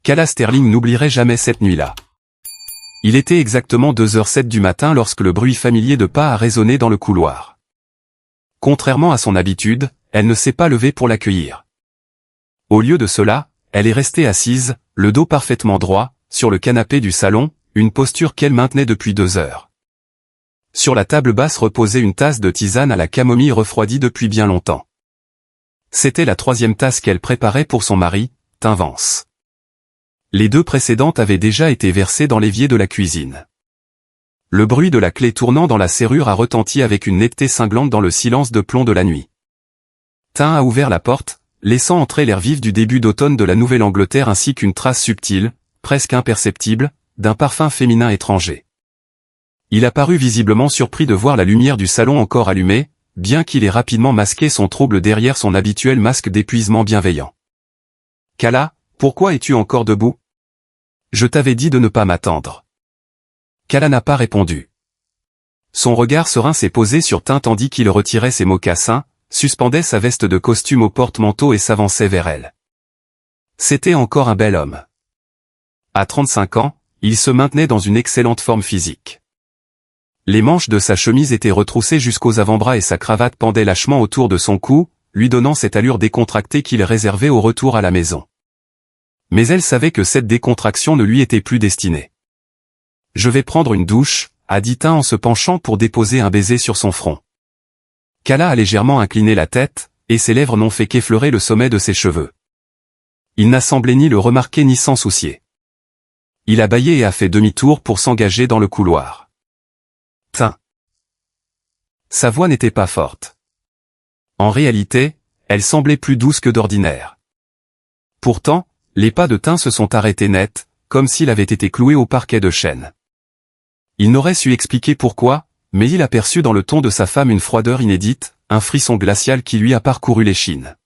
Calla Sterling n'oublierait jamais cette nuit-là. Il était exactement 2h07 du matin lorsque le bruit familier de pas a résonné dans le couloir. Contrairement à son habitude, elle ne s'est pas levée pour l'accueillir. Au lieu de cela, elle est restée assise, le dos parfaitement droit, sur le canapé du salon, une posture qu'elle maintenait depuis 2 heures. Sur la table basse reposait une tasse de tisane à la camomille refroidie depuis bien longtemps. C'était la 3e tasse qu'elle préparait pour son mari, Tim Vance. Les 2 précédentes avaient déjà été versées dans l'évier de la cuisine. Le bruit de la clé tournant dans la serrure a retenti avec une netteté cinglante dans le silence de plomb de la nuit. Tim a ouvert la porte, laissant entrer l'air vif du début d'automne de la Nouvelle-Angleterre ainsi qu'une trace subtile, presque imperceptible, d'un parfum féminin étranger. Il a paru visiblement surpris de voir la lumière du salon encore allumée, bien qu'il ait rapidement masqué son trouble derrière son habituel masque d'épuisement bienveillant. « Calla, pourquoi es-tu encore debout ? Je t'avais dit de ne pas m'attendre. » Calla n'a pas répondu. Son regard serein s'est posé sur Tim tandis qu'il retirait ses mocassins, suspendait sa veste de costume au porte-manteau et s'avançait vers elle. C'était encore un bel homme. À 35 ans, il se maintenait dans une excellente forme physique. Les manches de sa chemise étaient retroussées jusqu'aux avant-bras et sa cravate pendait lâchement autour de son cou, lui donnant cette allure décontractée qu'il réservait au retour à la maison. Mais elle savait que cette décontraction ne lui était plus destinée. « Je vais prendre une douche », a dit Tim en se penchant pour déposer un baiser sur son front. Calla a légèrement incliné la tête, et ses lèvres n'ont fait qu'effleurer le sommet de ses cheveux. Il n'a semblé ni le remarquer ni s'en soucier. Il a bâillé et a fait demi-tour pour s'engager dans le couloir. Tim. Sa voix n'était pas forte. En réalité, elle semblait plus douce que d'ordinaire. Pourtant, les pas de Tim se sont arrêtés net, comme s'il avait été cloué au parquet de chêne. Il n'aurait su expliquer pourquoi, mais il aperçut dans le ton de sa femme une froideur inédite, un frisson glacial qui lui a parcouru l'échine.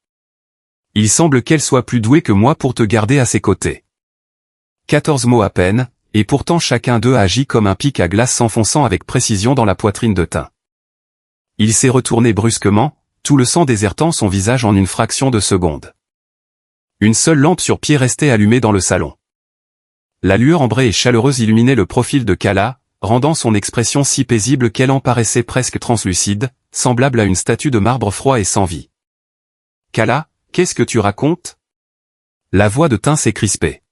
« Il semble qu'elle soit plus douée que moi pour te garder à ses côtés. » 14 mots à peine, et pourtant chacun d'eux a agi comme un pic à glace s'enfonçant avec précision dans la poitrine de Tim. Il s'est retourné brusquement, tout le sang désertant son visage en une fraction de seconde. Une seule lampe sur pied restait allumée dans le salon. La lueur ambrée et chaleureuse illuminait le profil de Calla, rendant son expression si paisible qu'elle en paraissait presque translucide, semblable à une statue de marbre froid et sans vie. « Calla, qu'est-ce que tu racontes ?» La voix de Tim s'est crispée.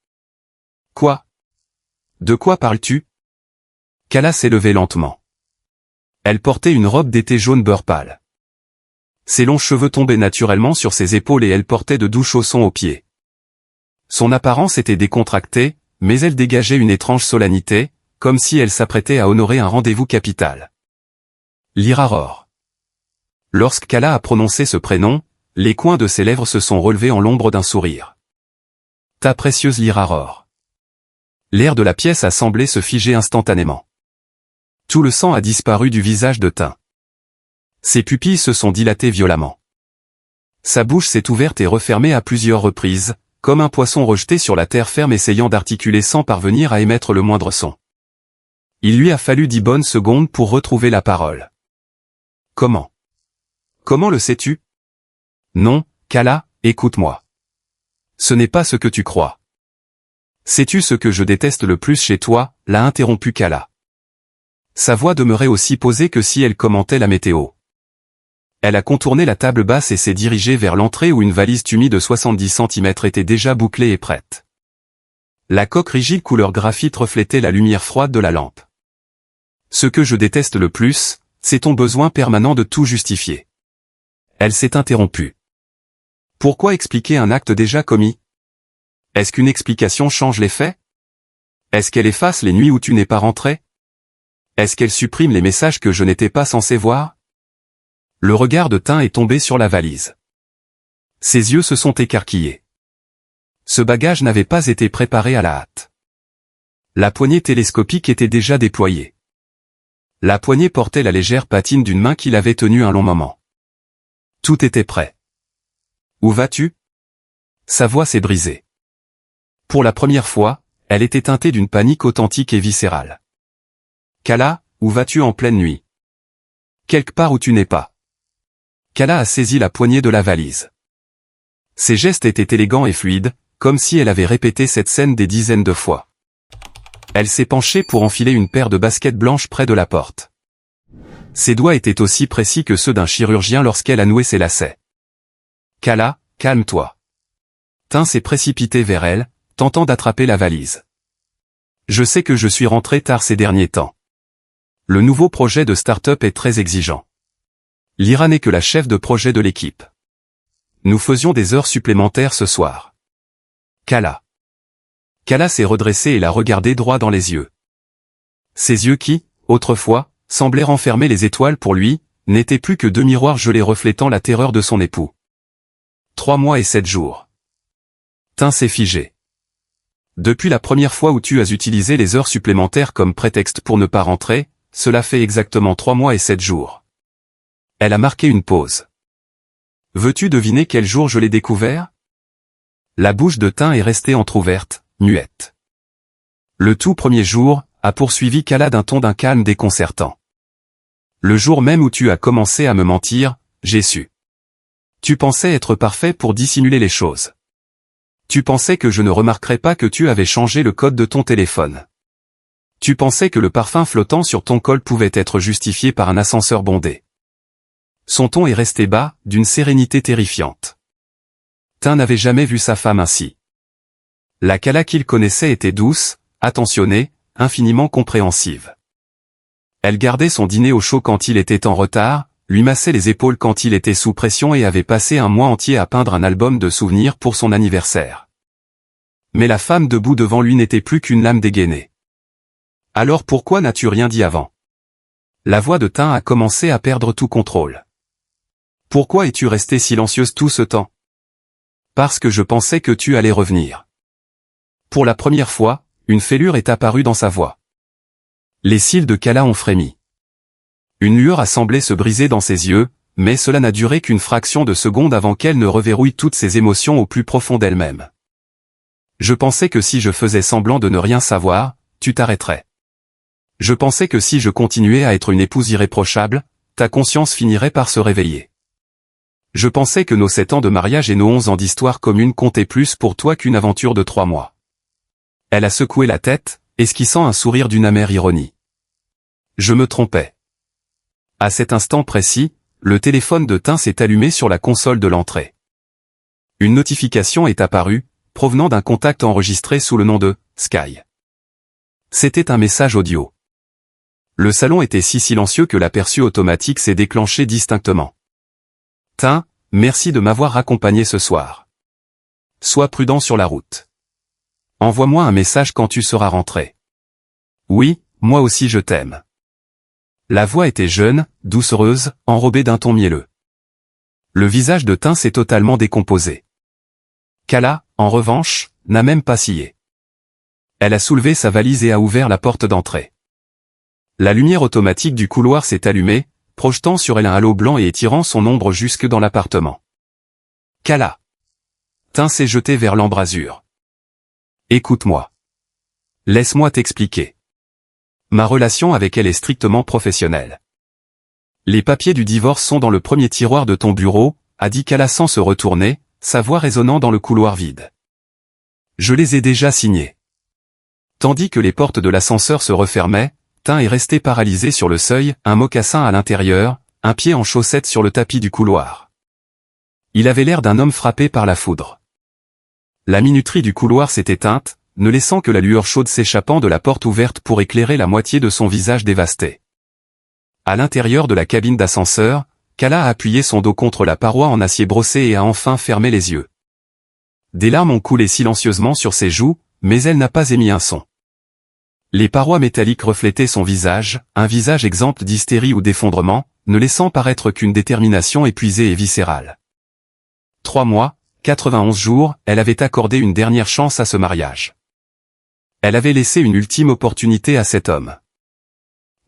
« Quoi ? De quoi parles-tu » Calla s'est levée lentement. Elle portait une robe d'été jaune beurre pâle. Ses longs cheveux tombaient naturellement sur ses épaules et elle portait de doux chaussons aux pieds. Son apparence était décontractée, mais elle dégageait une étrange solennité, comme si elle s'apprêtait à honorer un rendez-vous capital. L'Iraror. Lorsque Calla a prononcé ce prénom, les coins de ses lèvres se sont relevés en l'ombre d'un sourire. Ta précieuse L'Iraror. L'air de la pièce a semblé se figer instantanément. Tout le sang a disparu du visage de Tim. Ses pupilles se sont dilatées violemment. Sa bouche s'est ouverte et refermée à plusieurs reprises, comme un poisson rejeté sur la terre ferme essayant d'articuler sans parvenir à émettre le moindre son. Il lui a fallu 10 bonnes secondes pour retrouver la parole. Comment ? Comment le sais-tu ? Non, Calla, écoute-moi. Ce n'est pas ce que tu crois. Sais-tu ce que je déteste le plus chez toi ? L'a interrompu Calla. Sa voix demeurait aussi posée que si elle commentait la météo. Elle a contourné la table basse et s'est dirigée vers l'entrée où une valise Tumi de 70 cm était déjà bouclée et prête. La coque rigide couleur graphite reflétait la lumière froide de la lampe. Ce que je déteste le plus, c'est ton besoin permanent de tout justifier. Elle s'est interrompue. Pourquoi expliquer un acte déjà commis ? Est-ce qu'une explication change les faits ? Est-ce qu'elle efface les nuits où tu n'es pas rentré ? Est-ce qu'elle supprime les messages que je n'étais pas censé voir ? Le regard de Tim est tombé sur la valise. Ses yeux se sont écarquillés. Ce bagage n'avait pas été préparé à la hâte. La poignée télescopique était déjà déployée. La poignée portait la légère patine d'une main qu'il avait tenue un long moment. Tout était prêt. Où vas-tu ? Sa voix s'est brisée. Pour la première fois, elle était teintée d'une panique authentique et viscérale. Calla, où vas-tu en pleine nuit ? Quelque part où tu n'es pas. Calla a saisi la poignée de la valise. Ses gestes étaient élégants et fluides, comme si elle avait répété cette scène des dizaines de fois. Elle s'est penchée pour enfiler une paire de baskets blanches près de la porte. Ses doigts étaient aussi précis que ceux d'un chirurgien lorsqu'elle a noué ses lacets. « Kala, calme-toi. » Tim s'est précipité vers elle, tentant d'attraper la valise. « Je sais que je suis rentré tard ces derniers temps. Le nouveau projet de start-up est très exigeant. Lyra n'est que la chef de projet de l'équipe. Nous faisions des heures supplémentaires ce soir. » Kala. Kala s'est redressée et l'a regardé droit dans les yeux. Ses yeux qui, autrefois, semblaient renfermer les étoiles pour lui, n'étaient plus que deux miroirs gelés reflétant la terreur de son époux. 3 mois et 7 jours. Tim s'est figé. Depuis la première fois où tu as utilisé les heures supplémentaires comme prétexte pour ne pas rentrer, cela fait exactement 3 mois et 7 jours. Elle a marqué une pause. Veux-tu deviner quel jour je l'ai découvert? La bouche de Tim est restée entr'ouverte, muette. Le tout premier jour, a poursuivi Kala d'un ton d'un calme déconcertant. Le jour même où tu as commencé à me mentir, j'ai su. Tu pensais être parfait pour dissimuler les choses. Tu pensais que je ne remarquerais pas que tu avais changé le code de ton téléphone. Tu pensais que le parfum flottant sur ton col pouvait être justifié par un ascenseur bondé. Son ton est resté bas, d'une sérénité terrifiante. Tim n'avait jamais vu sa femme ainsi. La Kala qu'il connaissait était douce, attentionnée, infiniment compréhensive. Elle gardait son dîner au chaud quand il était en retard, lui massait les épaules quand il était sous pression et avait passé un mois entier à peindre un album de souvenirs pour son anniversaire. Mais la femme debout devant lui n'était plus qu'une lame dégainée. Alors pourquoi n'as-tu rien dit avant? La voix de Tim a commencé à perdre tout contrôle. Pourquoi es-tu restée silencieuse tout ce temps? Parce que je pensais que tu allais revenir. Pour la première fois, une fêlure est apparue dans sa voix. Les cils de Kala ont frémi. Une lueur a semblé se briser dans ses yeux, mais cela n'a duré qu'une fraction de seconde avant qu'elle ne reverrouille toutes ses émotions au plus profond d'elle-même. Je pensais que si je faisais semblant de ne rien savoir, tu t'arrêterais. Je pensais que si je continuais à être une épouse irréprochable, ta conscience finirait par se réveiller. Je pensais que nos 7 ans de mariage et nos 11 ans d'histoire commune comptaient plus pour toi qu'une aventure de 3 mois. Elle a secoué la tête, esquissant un sourire d'une amère ironie. Je me trompais. À cet instant précis, le téléphone de Tim s'est allumé sur la console de l'entrée. Une notification est apparue, provenant d'un contact enregistré sous le nom de « Sky ». C'était un message audio. Le salon était si silencieux que l'aperçu automatique s'est déclenché distinctement. « Tim, merci de m'avoir accompagné ce soir. Sois prudent sur la route. Envoie-moi un message quand tu seras rentré. Oui, moi aussi je t'aime. » La voix était jeune, doucereuse, enrobée d'un ton mielleux. Le visage de Tim s'est totalement décomposé. Kala, en revanche, n'a même pas scié. Elle a soulevé sa valise et a ouvert la porte d'entrée. La lumière automatique du couloir s'est allumée, projetant sur elle un halo blanc et étirant son ombre jusque dans l'appartement. Kala. Tim s'est jeté vers l'embrasure. Écoute-moi. Laisse-moi t'expliquer. Ma relation avec elle est strictement professionnelle. Les papiers du divorce sont dans le premier tiroir de ton bureau, a dit Kala sans se retourner, sa voix résonnant dans le couloir vide. Je les ai déjà signés. Tandis que les portes de l'ascenseur se refermaient, Tim est resté paralysé sur le seuil, un mocassin à l'intérieur, un pied en chaussette sur le tapis du couloir. Il avait l'air d'un homme frappé par la foudre. La minuterie du couloir s'est éteinte, ne laissant que la lueur chaude s'échappant de la porte ouverte pour éclairer la moitié de son visage dévasté. À l'intérieur de la cabine d'ascenseur, Kala a appuyé son dos contre la paroi en acier brossé et a enfin fermé les yeux. Des larmes ont coulé silencieusement sur ses joues, mais elle n'a pas émis un son. Les parois métalliques reflétaient son visage, un visage exempt d'hystérie ou d'effondrement, ne laissant paraître qu'une détermination épuisée et viscérale. 3 mois, 91 jours, elle avait accordé une dernière chance à ce mariage. Elle avait laissé une ultime opportunité à cet homme.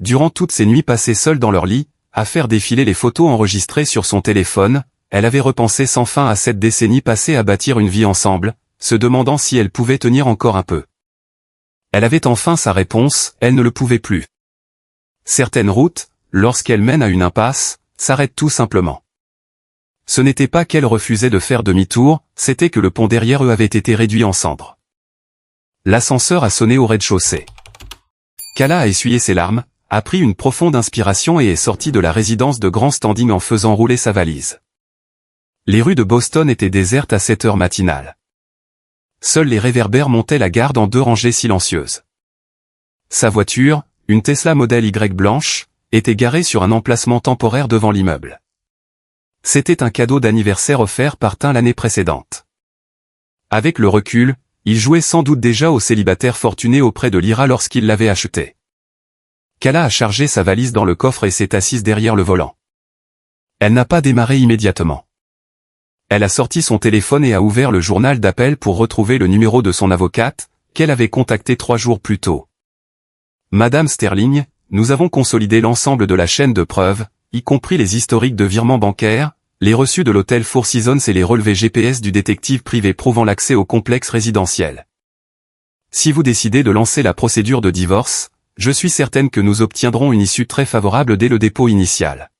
Durant toutes ces nuits passées seule dans leur lit, à faire défiler les photos enregistrées sur son téléphone, elle avait repensé sans fin à cette décennie passée à bâtir une vie ensemble, se demandant si elle pouvait tenir encore un peu. Elle avait enfin sa réponse, elle ne le pouvait plus. Certaines routes, lorsqu'elles mènent à une impasse, s'arrêtent tout simplement. Ce n'était pas qu'elle refusait de faire demi-tour, c'était que le pont derrière eux avait été réduit en cendres. L'ascenseur a sonné au rez-de-chaussée. Kala a essuyé ses larmes, a pris une profonde inspiration et est sortie de la résidence de grand standing en faisant rouler sa valise. Les rues de Boston étaient désertes à 7 heures matinales. Seuls les réverbères montaient la garde en 2 rangées silencieuses. Sa voiture, une Tesla Model Y blanche, était garée sur un emplacement temporaire devant l'immeuble. C'était un cadeau d'anniversaire offert par Tim l'année précédente. Avec le recul, il jouait sans doute déjà au célibataire fortuné auprès de Lyra lorsqu'il l'avait acheté. Kala a chargé sa valise dans le coffre et s'est assise derrière le volant. Elle n'a pas démarré immédiatement. Elle a sorti son téléphone et a ouvert le journal d'appel pour retrouver le numéro de son avocate, qu'elle avait contacté 3 jours plus tôt. Madame Sterling, nous avons consolidé l'ensemble de la chaîne de preuves, y compris les historiques de virements bancaires, les reçus de l'hôtel Four Seasons et les relevés GPS du détective privé prouvant l'accès au complexe résidentiel. Si vous décidez de lancer la procédure de divorce, je suis certaine que nous obtiendrons une issue très favorable dès le dépôt initial.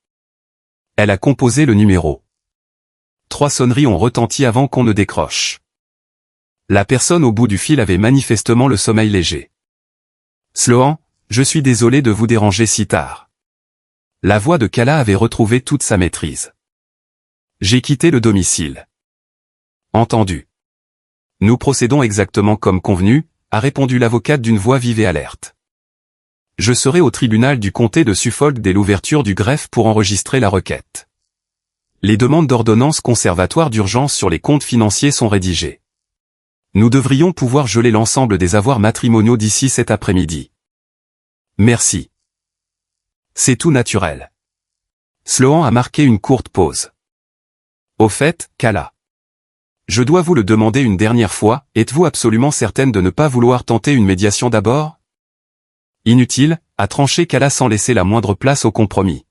Elle a composé le numéro. 3 sonneries ont retenti avant qu'on ne décroche. La personne au bout du fil avait manifestement le sommeil léger. Sloan, je suis désolé de vous déranger si tard. La voix de Kala avait retrouvé toute sa maîtrise. J'ai quitté le domicile. Entendu. Nous procédons exactement comme convenu, a répondu l'avocate d'une voix vive et alerte. Je serai au tribunal du comté de Suffolk dès l'ouverture du greffe pour enregistrer la requête. Les demandes d'ordonnance conservatoire d'urgence sur les comptes financiers sont rédigées. Nous devrions pouvoir geler l'ensemble des avoirs matrimoniaux d'ici cet après-midi. Merci. C'est tout naturel. Sloan a marqué une courte pause. Au fait, Kala. Je dois vous le demander une dernière fois, êtes-vous absolument certaine de ne pas vouloir tenter une médiation d'abord? Inutile, a tranché Kala sans laisser la moindre place au compromis.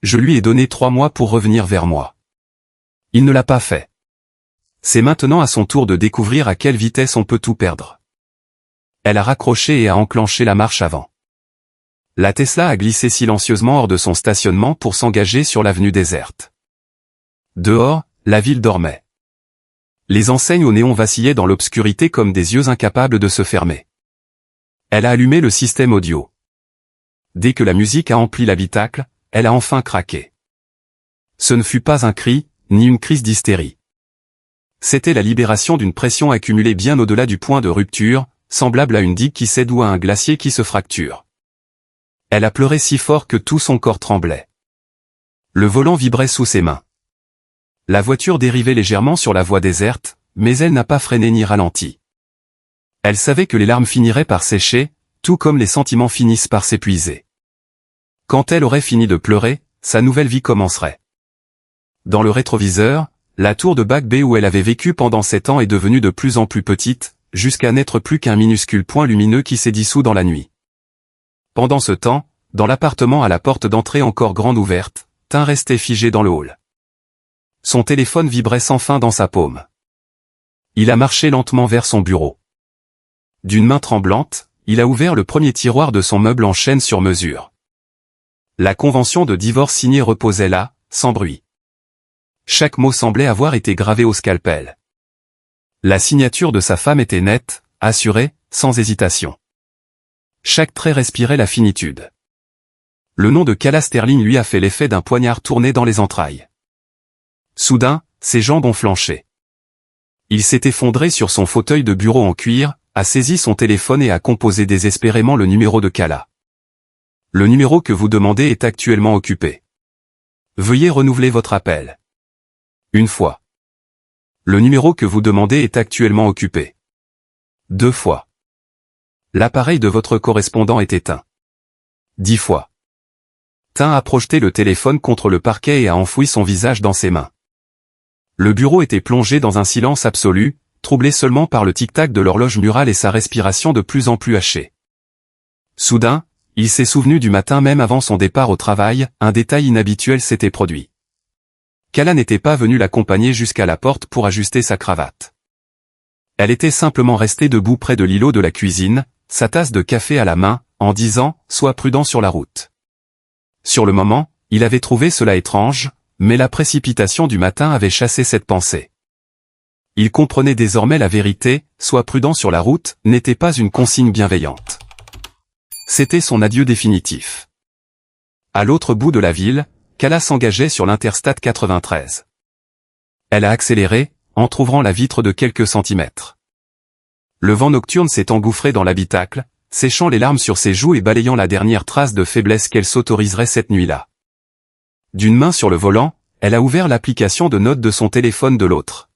Je lui ai donné 3 mois pour revenir vers moi. Il ne l'a pas fait. C'est maintenant à son tour de découvrir à quelle vitesse on peut tout perdre. Elle a raccroché et a enclenché la marche avant. La Tesla a glissé silencieusement hors de son stationnement pour s'engager sur l'avenue déserte. Dehors, la ville dormait. Les enseignes au néon vacillaient dans l'obscurité comme des yeux incapables de se fermer. Elle a allumé le système audio. Dès que la musique a empli l'habitacle, elle a enfin craqué. Ce ne fut pas un cri, ni une crise d'hystérie. C'était la libération d'une pression accumulée bien au-delà du point de rupture, semblable à une digue qui cède ou à un glacier qui se fracture. Elle a pleuré si fort que tout son corps tremblait. Le volant vibrait sous ses mains. La voiture dérivait légèrement sur la voie déserte, mais elle n'a pas freiné ni ralenti. Elle savait que les larmes finiraient par sécher, tout comme les sentiments finissent par s'épuiser. Quand elle aurait fini de pleurer, sa nouvelle vie commencerait. Dans le rétroviseur, la tour de Back Bay où elle avait vécu pendant 7 ans est devenue de plus en plus petite, jusqu'à n'être plus qu'un minuscule point lumineux qui s'est dissous dans la nuit. Pendant ce temps, dans l'appartement à la porte d'entrée encore grande ouverte, Tim restait figé dans le hall. Son téléphone vibrait sans fin dans sa paume. Il a marché lentement vers son bureau. D'une main tremblante, il a ouvert le premier tiroir de son meuble en chêne sur mesure. La convention de divorce signée reposait là, sans bruit. Chaque mot semblait avoir été gravé au scalpel. La signature de sa femme était nette, assurée, sans hésitation. Chaque trait respirait la finitude. Le nom de Kala Sterling lui a fait l'effet d'un poignard tourné dans les entrailles. Soudain, ses jambes ont flanché. Il s'est effondré sur son fauteuil de bureau en cuir, a saisi son téléphone et a composé désespérément le numéro de Kala. Le numéro que vous demandez est actuellement occupé. Veuillez renouveler votre appel. Une fois. Le numéro que vous demandez est actuellement occupé. 2 fois. L'appareil de votre correspondant est éteint. 10 fois. Tim a projeté le téléphone contre le parquet et a enfoui son visage dans ses mains. Le bureau était plongé dans un silence absolu, troublé seulement par le tic-tac de l'horloge murale et sa respiration de plus en plus hachée. Soudain, il s'est souvenu du matin même avant son départ au travail, un détail inhabituel s'était produit. Kala n'était pas venue l'accompagner jusqu'à la porte pour ajuster sa cravate. Elle était simplement restée debout près de l'îlot de la cuisine, sa tasse de café à la main, en disant « Sois prudent sur la route ». Sur le moment, il avait trouvé cela étrange, Mais la précipitation du matin avait chassé cette pensée. Il comprenait désormais la vérité, sois prudent sur la route, n'était pas une consigne bienveillante. C'était son adieu définitif. À l'autre bout de la ville, Kala s'engageait sur l'Interstate 93. Elle a accéléré, entr'ouvrant la vitre de quelques centimètres. Le vent nocturne s'est engouffré dans l'habitacle, séchant les larmes sur ses joues et balayant la dernière trace de faiblesse qu'elle s'autoriserait cette nuit-là. D'une main sur le volant, elle a ouvert l'application de notes de son téléphone de l'autre.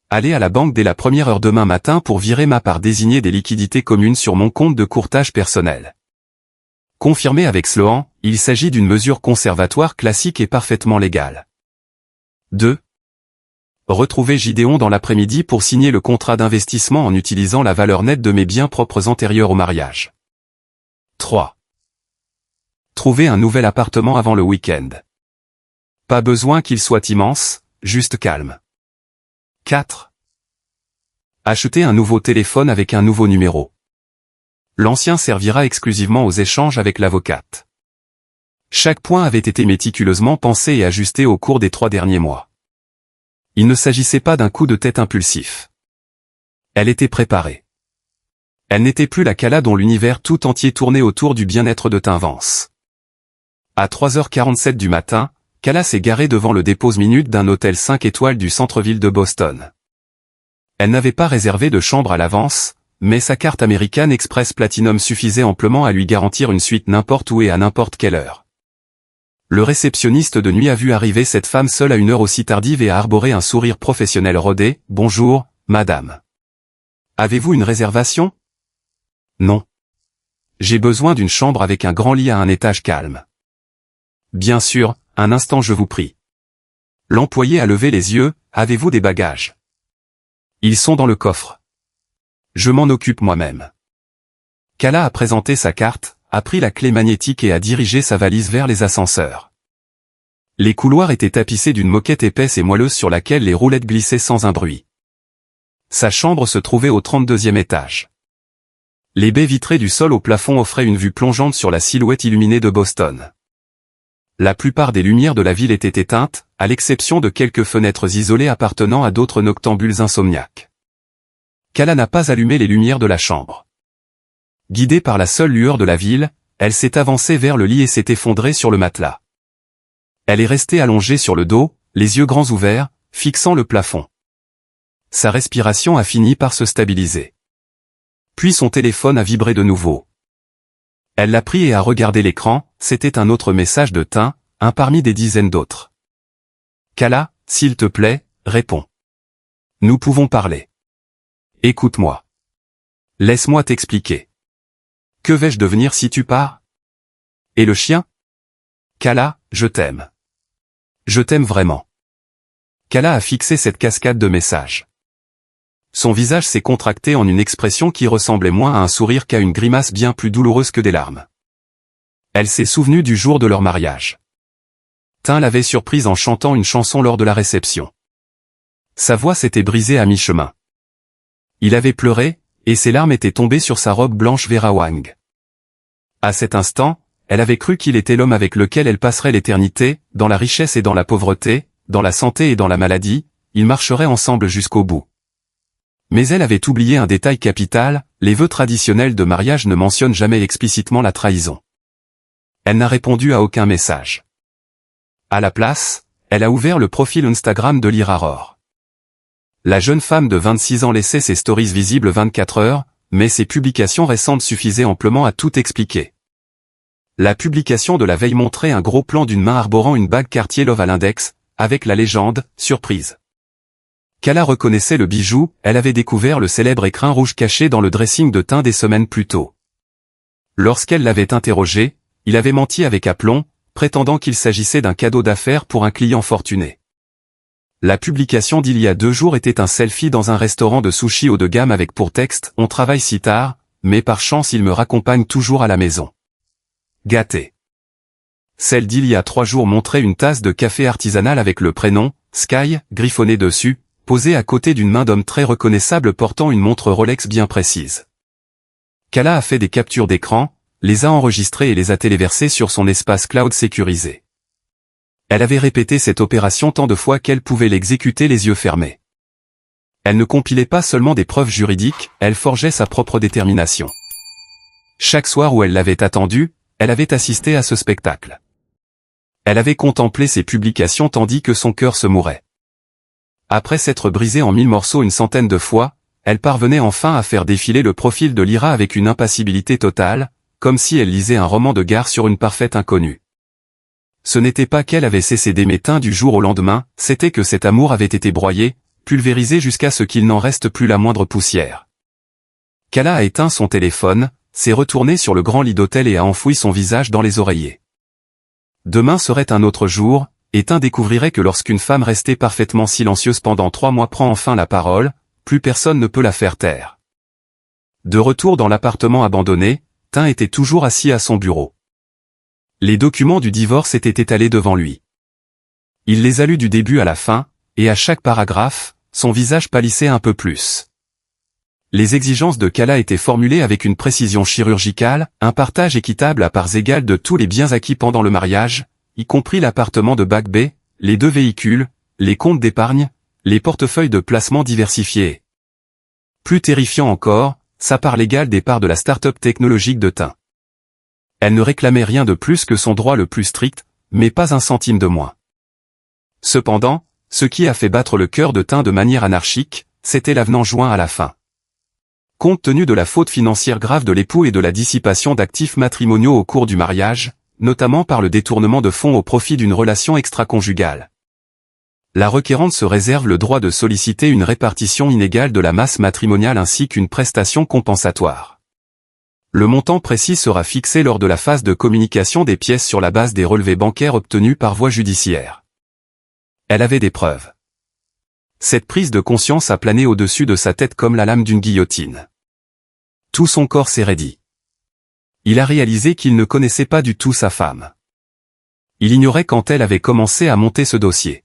Aller à la banque dès la première heure demain matin pour virer ma part désignée des liquidités communes sur mon compte de courtage personnel. Confirmé avec Sloan, il s'agit d'une mesure conservatoire classique et parfaitement légale. 2. Retrouver Gideon dans l'après-midi pour signer le contrat d'investissement en utilisant la valeur nette de mes biens propres antérieurs au mariage. 3. Trouver un nouvel appartement avant le week-end. Pas besoin qu'il soit immense, juste calme. 4. Acheter un nouveau téléphone avec un nouveau numéro. L'ancien servira exclusivement aux échanges avec l'avocate. Chaque point avait été méticuleusement pensé et ajusté au cours des 3 derniers mois. Il ne s'agissait pas d'un coup de tête impulsif. Elle était préparée. Elle n'était plus la Kala dont l'univers tout entier tournait autour du bien-être de Tinvance. À 3h47 du matin, Kala s'est garée devant le dépose-minute d'un hôtel 5 étoiles du centre-ville de Boston. Elle n'avait pas réservé de chambre à l'avance, mais sa carte American Express Platinum suffisait amplement à lui garantir une suite n'importe où et à n'importe quelle heure. Le réceptionniste de nuit a vu arriver cette femme seule à une heure aussi tardive et a arboré un sourire professionnel rodé. « Bonjour, madame. Avez-vous une réservation ? » ?»« Non. J'ai besoin d'une chambre avec un grand lit à un étage calme. »« Bien sûr, un instant je vous prie. » L'employé a levé les yeux. « Avez-vous des bagages ? » ?»« Ils sont dans le coffre. »« Je m'en occupe moi-même. » Kala a présenté sa carte, a pris la clé magnétique et a dirigé sa valise vers les ascenseurs. Les couloirs étaient tapissés d'une moquette épaisse et moelleuse sur laquelle les roulettes glissaient sans un bruit. Sa chambre se trouvait au 32e étage. Les baies vitrées du sol au plafond offraient une vue plongeante sur la silhouette illuminée de Boston. La plupart des lumières de la ville étaient éteintes, à l'exception de quelques fenêtres isolées appartenant à d'autres noctambules insomniaques. Kala n'a pas allumé les lumières de la chambre. Guidée par la seule lueur de la ville, elle s'est avancée vers le lit et s'est effondrée sur le matelas. Elle est restée allongée sur le dos, les yeux grands ouverts, fixant le plafond. Sa respiration a fini par se stabiliser. Puis son téléphone a vibré de nouveau. Elle l'a pris et a regardé l'écran, c'était un autre message de Tin, un parmi des dizaines d'autres. « Kala, s'il te plaît, réponds. Nous pouvons parler. Écoute-moi. Laisse-moi t'expliquer. Que vais-je devenir si tu pars ? Et le chien ? Kala, je t'aime. Je t'aime vraiment. » Kala a fixé cette cascade de messages. Son visage s'est contracté en une expression qui ressemblait moins à un sourire qu'à une grimace bien plus douloureuse que des larmes. Elle s'est souvenue du jour de leur mariage. Tin l'avait surprise en chantant une chanson lors de la réception. Sa voix s'était brisée à mi-chemin. Il avait pleuré, et ses larmes étaient tombées sur sa robe blanche Vera Wang. À cet instant, elle avait cru qu'il était l'homme avec lequel elle passerait l'éternité, dans la richesse et dans la pauvreté, dans la santé et dans la maladie, ils marcheraient ensemble jusqu'au bout. Mais elle avait oublié un détail capital, les vœux traditionnels de mariage ne mentionnent jamais explicitement la trahison. Elle n'a répondu à aucun message. À la place, elle a ouvert le profil Instagram de Liraror. La jeune femme de 26 ans laissait ses stories visibles 24 heures, mais ses publications récentes suffisaient amplement à tout expliquer. La publication de la veille montrait un gros plan d'une main arborant une bague Cartier Love à l'index, avec la légende « Surprise ». Kala reconnaissait le bijou, elle avait découvert le célèbre écrin rouge caché dans le dressing de Tin des semaines plus tôt. Lorsqu'elle l'avait interrogé, il avait menti avec aplomb, prétendant qu'il s'agissait d'un cadeau d'affaires pour un client fortuné. La publication d'il y a 2 jours était un selfie dans un restaurant de sushi haut de gamme avec pour texte « On travaille si tard, mais par chance il me raccompagne toujours à la maison. » Gâté. Celle d'il y a 3 jours montrait une tasse de café artisanal avec le prénom « Sky » griffonné dessus, posée à côté d'une main d'homme très reconnaissable portant une montre Rolex bien précise. Kala a fait des captures d'écran, les a enregistrées et les a téléversées sur son espace cloud sécurisé. Elle avait répété cette opération tant de fois qu'elle pouvait l'exécuter les yeux fermés. Elle ne compilait pas seulement des preuves juridiques, elle forgeait sa propre détermination. Chaque soir où elle l'avait attendu, elle avait assisté à ce spectacle. Elle avait contemplé ses publications tandis que son cœur se mourait. Après s'être brisée en 1000 morceaux une centaine de fois, elle parvenait enfin à faire défiler le profil de Lyra avec une impassibilité totale, comme si elle lisait un roman de gare sur une parfaite inconnue. Ce n'était pas qu'elle avait cessé d'aimer Tin du jour au lendemain, c'était que cet amour avait été broyé, pulvérisé jusqu'à ce qu'il n'en reste plus la moindre poussière. Kala a éteint son téléphone, s'est retournée sur le grand lit d'hôtel et a enfoui son visage dans les oreillers. Demain serait un autre jour, et Tin découvrirait que lorsqu'une femme restée parfaitement silencieuse pendant 3 mois prend enfin la parole, plus personne ne peut la faire taire. De retour dans l'appartement abandonné, Tin était toujours assis à son bureau. Les documents du divorce étaient étalés devant lui. Il les a lus du début à la fin, et à chaque paragraphe, son visage pâlissait un peu plus. Les exigences de Kala étaient formulées avec une précision chirurgicale, un partage équitable à parts égales de tous les biens acquis pendant le mariage, y compris l'appartement de Back Bay, les 2 véhicules, les comptes d'épargne, les portefeuilles de placement diversifiés. Plus terrifiant encore, sa part légale des parts de la start-up technologique de Tin. Elle ne réclamait rien de plus que son droit le plus strict, mais pas un centime de moins. Cependant, ce qui a fait battre le cœur de Tin de manière anarchique, c'était l'avenant joint à la fin. Compte tenu de la faute financière grave de l'époux et de la dissipation d'actifs matrimoniaux au cours du mariage, notamment par le détournement de fonds au profit d'une relation extra-conjugale. La requérante se réserve le droit de solliciter une répartition inégale de la masse matrimoniale ainsi qu'une prestation compensatoire. Le montant précis sera fixé lors de la phase de communication des pièces sur la base des relevés bancaires obtenus par voie judiciaire. Elle avait des preuves. Cette prise de conscience a plané au-dessus de sa tête comme la lame d'une guillotine. Tout son corps s'est raidi. Il a réalisé qu'il ne connaissait pas du tout sa femme. Il ignorait quand elle avait commencé à monter ce dossier.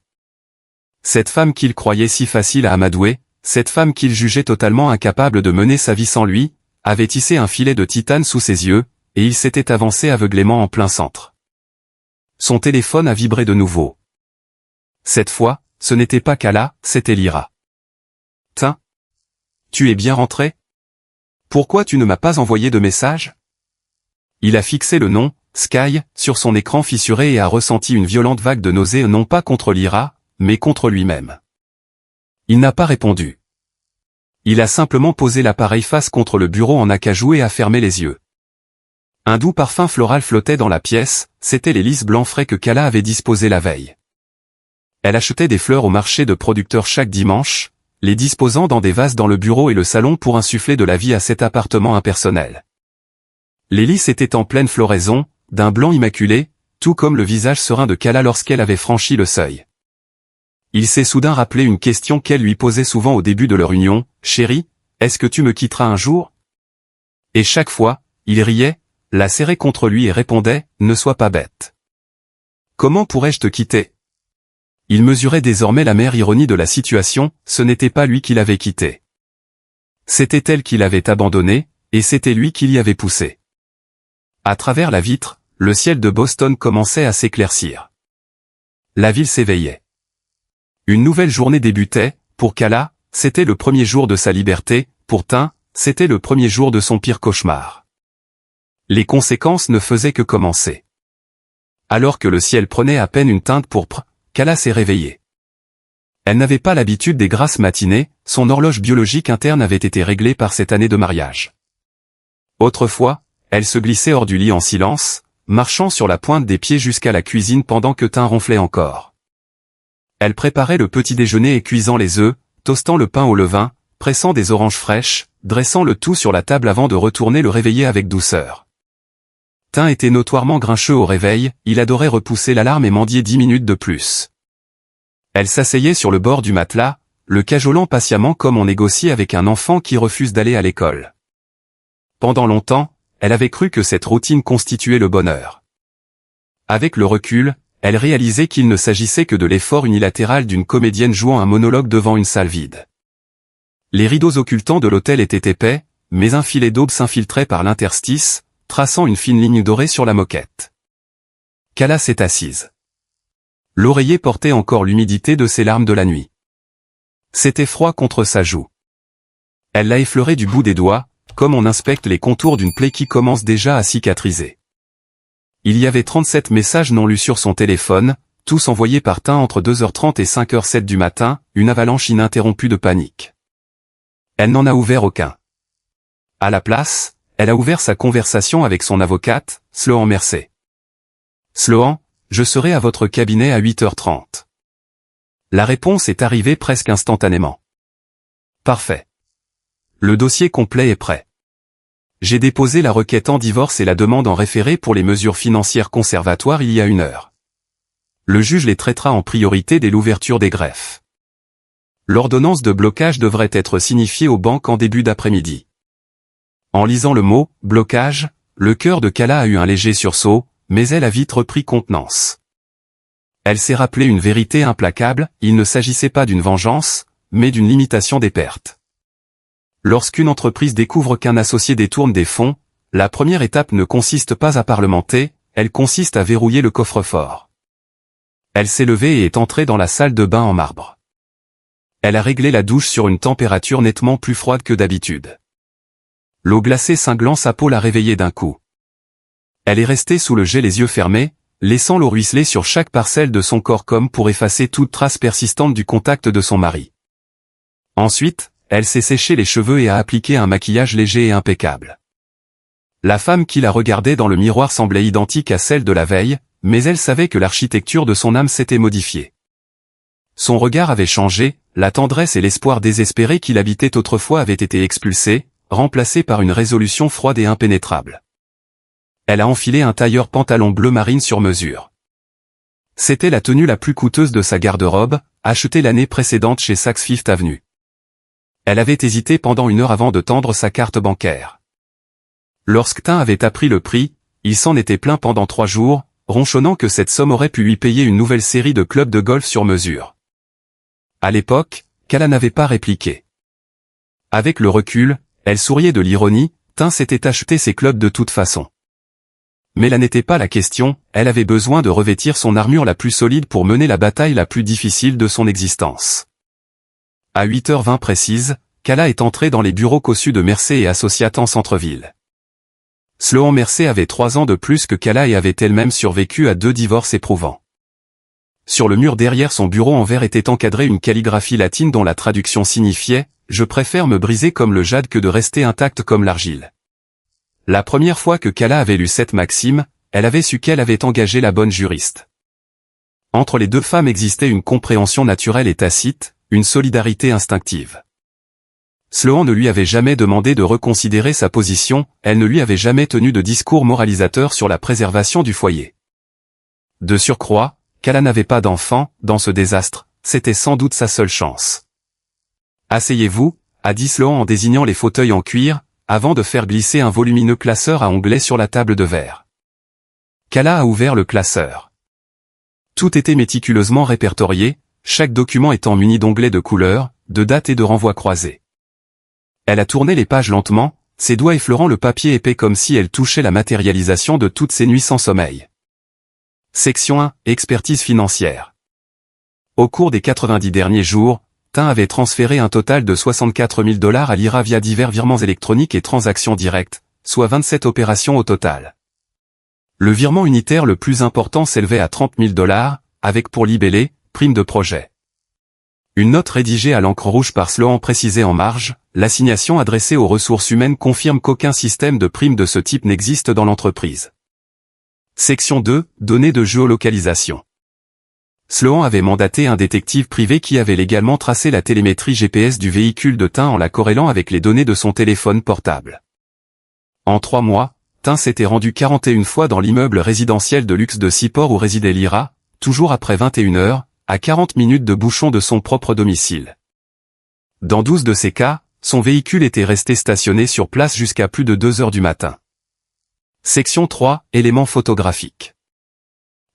Cette femme qu'il croyait si facile à amadouer, cette femme qu'il jugeait totalement incapable de mener sa vie sans lui, avait tissé un filet de titane sous ses yeux, et il s'était avancé aveuglément en plein centre. Son téléphone a vibré de nouveau. Cette fois, ce n'était pas Kala, c'était Lyra. « Tin, tu es bien rentré? Pourquoi tu ne m'as pas envoyé de message ?» Il a fixé le nom, Sky, sur son écran fissuré et a ressenti une violente vague de nausée non pas contre Lyra, mais contre lui-même. Il n'a pas répondu. Il a simplement posé l'appareil face contre le bureau en acajou et a fermé les yeux. Un doux parfum floral flottait dans la pièce, c'étaient les lys blancs frais que Kala avait disposés la veille. Elle achetait des fleurs au marché de producteurs chaque dimanche, les disposant dans des vases dans le bureau et le salon pour insuffler de la vie à cet appartement impersonnel. Les lys étaient en pleine floraison, d'un blanc immaculé, tout comme le visage serein de Kala lorsqu'elle avait franchi le seuil. Il s'est soudain rappelé une question qu'elle lui posait souvent au début de leur union, « Chérie, est-ce que tu me quitteras un jour ?» Et chaque fois, il riait, la serrait contre lui et répondait, « Ne sois pas bête. Comment pourrais-je te quitter ?» Il mesurait désormais l'amère ironie de la situation, ce n'était pas lui qui l'avait quitté. C'était elle qui l'avait abandonné, et c'était lui qui l'y avait poussé. À travers la vitre, le ciel de Boston commençait à s'éclaircir. La ville s'éveillait. Une nouvelle journée débutait, pour Kala, c'était le premier jour de sa liberté, pour Tin, c'était le premier jour de son pire cauchemar. Les conséquences ne faisaient que commencer. Alors que le ciel prenait à peine une teinte pourpre, Kala s'est réveillée. Elle n'avait pas l'habitude des grasses matinées, son horloge biologique interne avait été réglée par cette année de mariage. Autrefois, elle se glissait hors du lit en silence, marchant sur la pointe des pieds jusqu'à la cuisine pendant que Tin ronflait encore. Elle préparait le petit déjeuner et cuisant les œufs, toastant le pain au levain, pressant des oranges fraîches, dressant le tout sur la table avant de retourner le réveiller avec douceur. Tin était notoirement grincheux au réveil, il adorait repousser l'alarme et mendier 10 minutes de plus. Elle s'asseyait sur le bord du matelas, le cajolant patiemment comme on négocie avec un enfant qui refuse d'aller à l'école. Pendant longtemps, elle avait cru que cette routine constituait le bonheur. Avec le recul, elle réalisait qu'il ne s'agissait que de l'effort unilatéral d'une comédienne jouant un monologue devant une salle vide. Les rideaux occultants de l'hôtel étaient épais, mais un filet d'aube s'infiltrait par l'interstice, traçant une fine ligne dorée sur la moquette. Kala s'est assise. L'oreiller portait encore l'humidité de ses larmes de la nuit. C'était froid contre sa joue. Elle l'a effleuré du bout des doigts, comme on inspecte les contours d'une plaie qui commence déjà à cicatriser. Il y avait 37 messages non lus sur son téléphone, tous envoyés par Tin entre 2h30 et 5h07 du matin, une avalanche ininterrompue de panique. Elle n'en a ouvert aucun. À la place, elle a ouvert sa conversation avec son avocate, Sloan Mercer. Sloan, je serai à votre cabinet à 8h30. La réponse est arrivée presque instantanément. Parfait. Le dossier complet est prêt. J'ai déposé la requête en divorce et la demande en référé pour les mesures financières conservatoires il y a 1 heure. Le juge les traitera en priorité dès l'ouverture des greffes. L'ordonnance de blocage devrait être signifiée aux banques en début d'après-midi. En lisant le mot « blocage », le cœur de Kala a eu un léger sursaut, mais elle a vite repris contenance. Elle s'est rappelé une vérité implacable, il ne s'agissait pas d'une vengeance, mais d'une limitation des pertes. Lorsqu'une entreprise découvre qu'un associé détourne des fonds, la première étape ne consiste pas à parlementer, elle consiste à verrouiller le coffre-fort. Elle s'est levée et est entrée dans la salle de bain en marbre. Elle a réglé la douche sur une température nettement plus froide que d'habitude. L'eau glacée cinglant sa peau l'a réveillée d'un coup. Elle est restée sous le jet les yeux fermés, laissant l'eau ruisseler sur chaque parcelle de son corps comme pour effacer toute trace persistante du contact de son mari. Ensuite, elle s'est séché les cheveux et a appliqué un maquillage léger et impeccable. La femme qui la regardait dans le miroir semblait identique à celle de la veille, mais elle savait que l'architecture de son âme s'était modifiée. Son regard avait changé, la tendresse et l'espoir désespéré qui l'habitaient autrefois avaient été expulsés, remplacés par une résolution froide et impénétrable. Elle a enfilé un tailleur pantalon bleu marine sur mesure. C'était la tenue la plus coûteuse de sa garde-robe, achetée l'année précédente chez Saks Fifth Avenue. Elle avait hésité pendant 1 heure avant de tendre sa carte bancaire. Lorsque Tin avait appris le prix, il s'en était plaint pendant 3 jours, ronchonnant que cette somme aurait pu lui payer une nouvelle série de clubs de golf sur mesure. À l'époque, Kala n'avait pas répliqué. Avec le recul, elle souriait de l'ironie, Tin s'était acheté ses clubs de toute façon. Mais là n'était pas la question, elle avait besoin de revêtir son armure la plus solide pour mener la bataille la plus difficile de son existence. À 8h20 précise, Kala est entrée dans les bureaux cossus de Mercer et Associates en centre-ville. Sloan Mercer avait 3 ans de plus que Kala et avait elle-même survécu à 2 divorces éprouvants. Sur le mur derrière son bureau en verre était encadrée une calligraphie latine dont la traduction signifiait « Je préfère me briser comme le jade que de rester intacte comme l'argile ». La première fois que Kala avait lu cette maxime, elle avait su qu'elle avait engagé la bonne juriste. Entre les deux femmes existait une compréhension naturelle et tacite, une solidarité instinctive. Sloan ne lui avait jamais demandé de reconsidérer sa position, elle ne lui avait jamais tenu de discours moralisateur sur la préservation du foyer. De surcroît, Kala n'avait pas d'enfant, dans ce désastre, c'était sans doute sa seule chance. « Asseyez-vous » a dit Sloan en désignant les fauteuils en cuir, avant de faire glisser un volumineux classeur à onglets sur la table de verre. Kala a ouvert le classeur. Tout était méticuleusement répertorié, chaque document étant muni d'onglets de couleur, de date et de renvoi croisés. Elle a tourné les pages lentement, ses doigts effleurant le papier épais comme si elle touchait la matérialisation de toutes ses nuits sans sommeil. Section 1. Expertise financière. Au cours des 90 derniers jours, Tin avait transféré un total de 64 000 $ à l'IRA via divers virements électroniques et transactions directes, soit 27 opérations au total. Le virement unitaire le plus important s'élevait à 30 000 $, avec pour libellé, prime de projet. Une note rédigée à l'encre rouge par Sloan précisait en marge, l'assignation adressée aux ressources humaines confirme qu'aucun système de prime de ce type n'existe dans l'entreprise. Section 2. Données de géolocalisation. Sloan avait mandaté un détective privé qui avait légalement tracé la télémétrie GPS du véhicule de Tin en la corrélant avec les données de son téléphone portable. En 3 mois, Tin s'était rendu 41 fois dans l'immeuble résidentiel de luxe de Seaport où résidait l'IRA, toujours après 21 heures, à 40 minutes de bouchon de son propre domicile. Dans 12 de ces cas, son véhicule était resté stationné sur place jusqu'à plus de 2 heures du matin. Section 3. Éléments photographiques.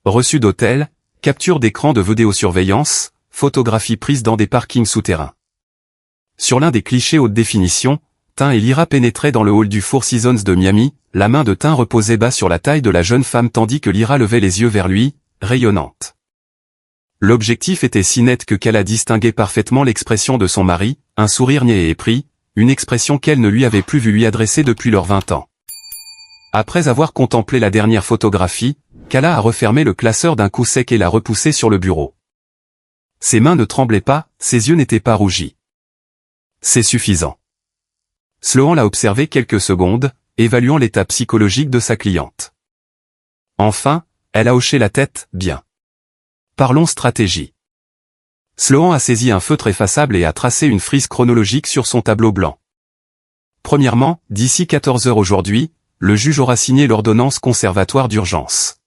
Reçu d'hôtel, capture d'écran de vidéosurveillance, photographie prise dans des parkings souterrains. Sur l'un des clichés haute définition, Tin et l'IRA pénétraient dans le hall du Four Seasons de Miami, la main de Tin reposait bas sur la taille de la jeune femme tandis que l'IRA levait les yeux vers lui, rayonnante. L'objectif était si net que Kala distinguait parfaitement l'expression de son mari, un sourire niais et épris, une expression qu'elle ne lui avait plus vu lui adresser depuis leurs 20 ans. Après avoir contemplé la dernière photographie, Kala a refermé le classeur d'un coup sec et l'a repoussé sur le bureau. Ses mains ne tremblaient pas, ses yeux n'étaient pas rougis. C'est suffisant. Sloan l'a observé quelques secondes, évaluant l'état psychologique de sa cliente. Enfin, elle a hoché la tête, bien. Parlons stratégie. Sloan a saisi un feutre effaçable et a tracé une frise chronologique sur son tableau blanc. Premièrement, d'ici 14 heures aujourd'hui, le juge aura signé l'ordonnance conservatoire d'urgence.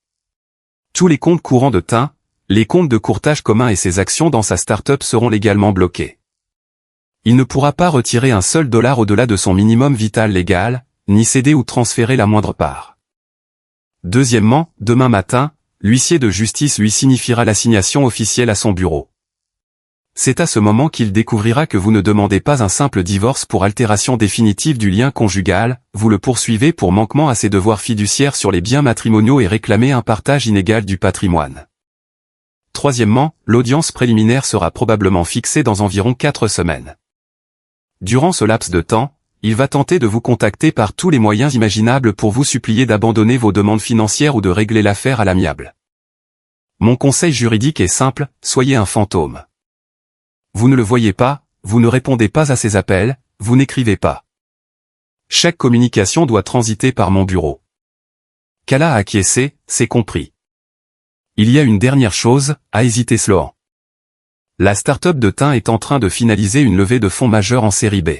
Tous les comptes courants de Tain, les comptes de courtage commun et ses actions dans sa start-up seront légalement bloqués. Il ne pourra pas retirer un seul dollar au-delà de son minimum vital légal, ni céder ou transférer la moindre part. Deuxièmement, demain matin, l'huissier de justice lui signifiera l'assignation officielle à son bureau. C'est à ce moment qu'il découvrira que vous ne demandez pas un simple divorce pour altération définitive du lien conjugal, vous le poursuivez pour manquement à ses devoirs fiduciaires sur les biens matrimoniaux et réclamez un partage inégal du patrimoine. Troisièmement, l'audience préliminaire sera probablement fixée dans environ 4 semaines. Durant ce laps de temps, il va tenter de vous contacter par tous les moyens imaginables pour vous supplier d'abandonner vos demandes financières ou de régler l'affaire à l'amiable. Mon conseil juridique est simple, soyez un fantôme. Vous ne le voyez pas, vous ne répondez pas à ses appels, vous n'écrivez pas. Chaque communication doit transiter par mon bureau. Kala a acquiescé, c'est compris. Il y a une dernière chose, a hésité Sloan. La start-up de Tain est en train de finaliser une levée de fonds majeure en série B.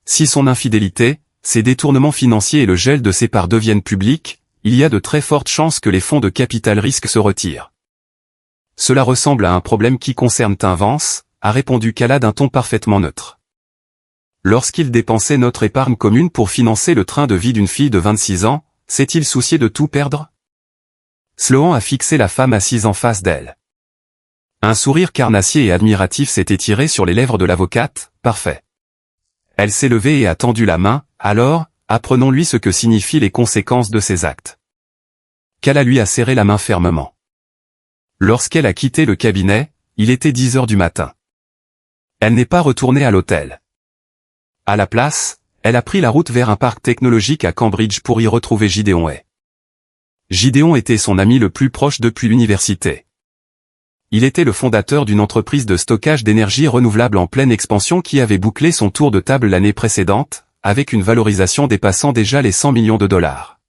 Si son infidélité, ses détournements financiers et le gel de ses parts deviennent publics, il y a de très fortes chances que les fonds de capital risque se retirent. Cela ressemble à un problème qui concerne Tain Vance, a répondu Kala d'un ton parfaitement neutre. Lorsqu'il dépensait notre épargne commune pour financer le train de vie d'une fille de 26 ans, s'est-il soucié de tout perdre? Sloan a fixé la femme assise en face d'elle. Un sourire carnassier et admiratif s'est étiré sur les lèvres de l'avocate, parfait. Elle s'est levée et a tendu la main, alors, apprenons-lui ce que signifient les conséquences de ses actes. Kala lui a serré la main fermement. Lorsqu'elle a quitté le cabinet, il était 10 heures du matin. Elle n'est pas retournée à l'hôtel. À la place, elle a pris la route vers un parc technologique à Cambridge pour y retrouver Gideon Hay. Gideon était son ami le plus proche depuis l'université. Il était le fondateur d'une entreprise de stockage d'énergie renouvelable en pleine expansion qui avait bouclé son tour de table l'année précédente, avec une valorisation dépassant déjà les 100 millions de dollars.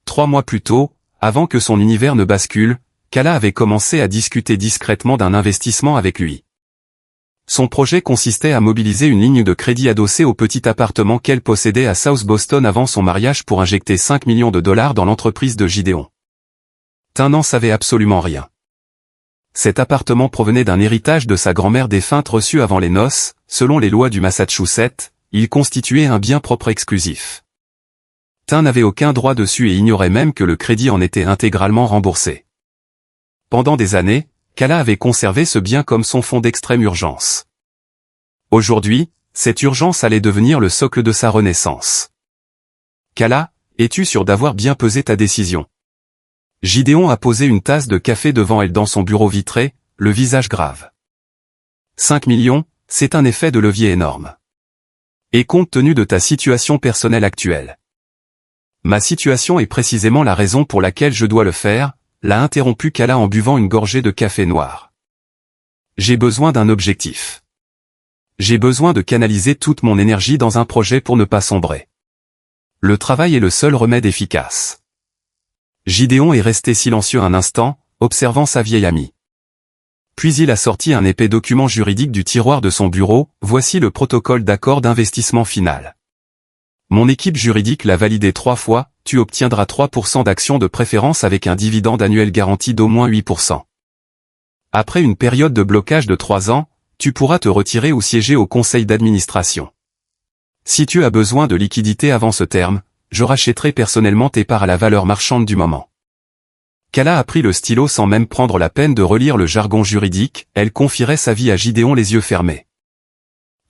3 mois plus tôt, avant que son univers ne bascule, Kala avait commencé à discuter discrètement d'un investissement avec lui. Son projet consistait à mobiliser une ligne de crédit adossée au petit appartement qu'elle possédait à South Boston avant son mariage pour injecter 5 millions de dollars dans l'entreprise de Gideon. Tain n'en savait absolument rien. Cet appartement provenait d'un héritage de sa grand-mère défunte reçu avant les noces, selon les lois du Massachusetts, il constituait un bien propre exclusif. Tain n'avait aucun droit dessus et ignorait même que le crédit en était intégralement remboursé. Pendant des années, Kala avait conservé ce bien comme son fonds d'extrême urgence. Aujourd'hui, cette urgence allait devenir le socle de sa renaissance. Kala, es-tu sûr d'avoir bien pesé ta décision? Gideon a posé une tasse de café devant elle dans son bureau vitré, le visage grave. 5 millions, c'est un effet de levier énorme. Et compte tenu de ta situation personnelle actuelle. Ma situation est précisément la raison pour laquelle je dois le faire, l'a interrompu Kala en buvant une gorgée de café noir. J'ai besoin d'un objectif. J'ai besoin de canaliser toute mon énergie dans un projet pour ne pas sombrer. Le travail est le seul remède efficace. Gideon est resté silencieux un instant, observant sa vieille amie. Puis il a sorti un épais document juridique du tiroir de son bureau, voici le protocole d'accord d'investissement final. Mon équipe juridique l'a validé 3 fois, tu obtiendras 3% d'actions de préférence avec un dividende annuel garanti d'au moins 8%. Après une période de blocage de 3 ans, tu pourras te retirer ou siéger au conseil d'administration. Si tu as besoin de liquidité avant ce terme, je rachèterai personnellement tes parts à la valeur marchande du moment. Kala a pris le stylo sans même prendre la peine de relire le jargon juridique, elle confierait sa vie à Gideon les yeux fermés.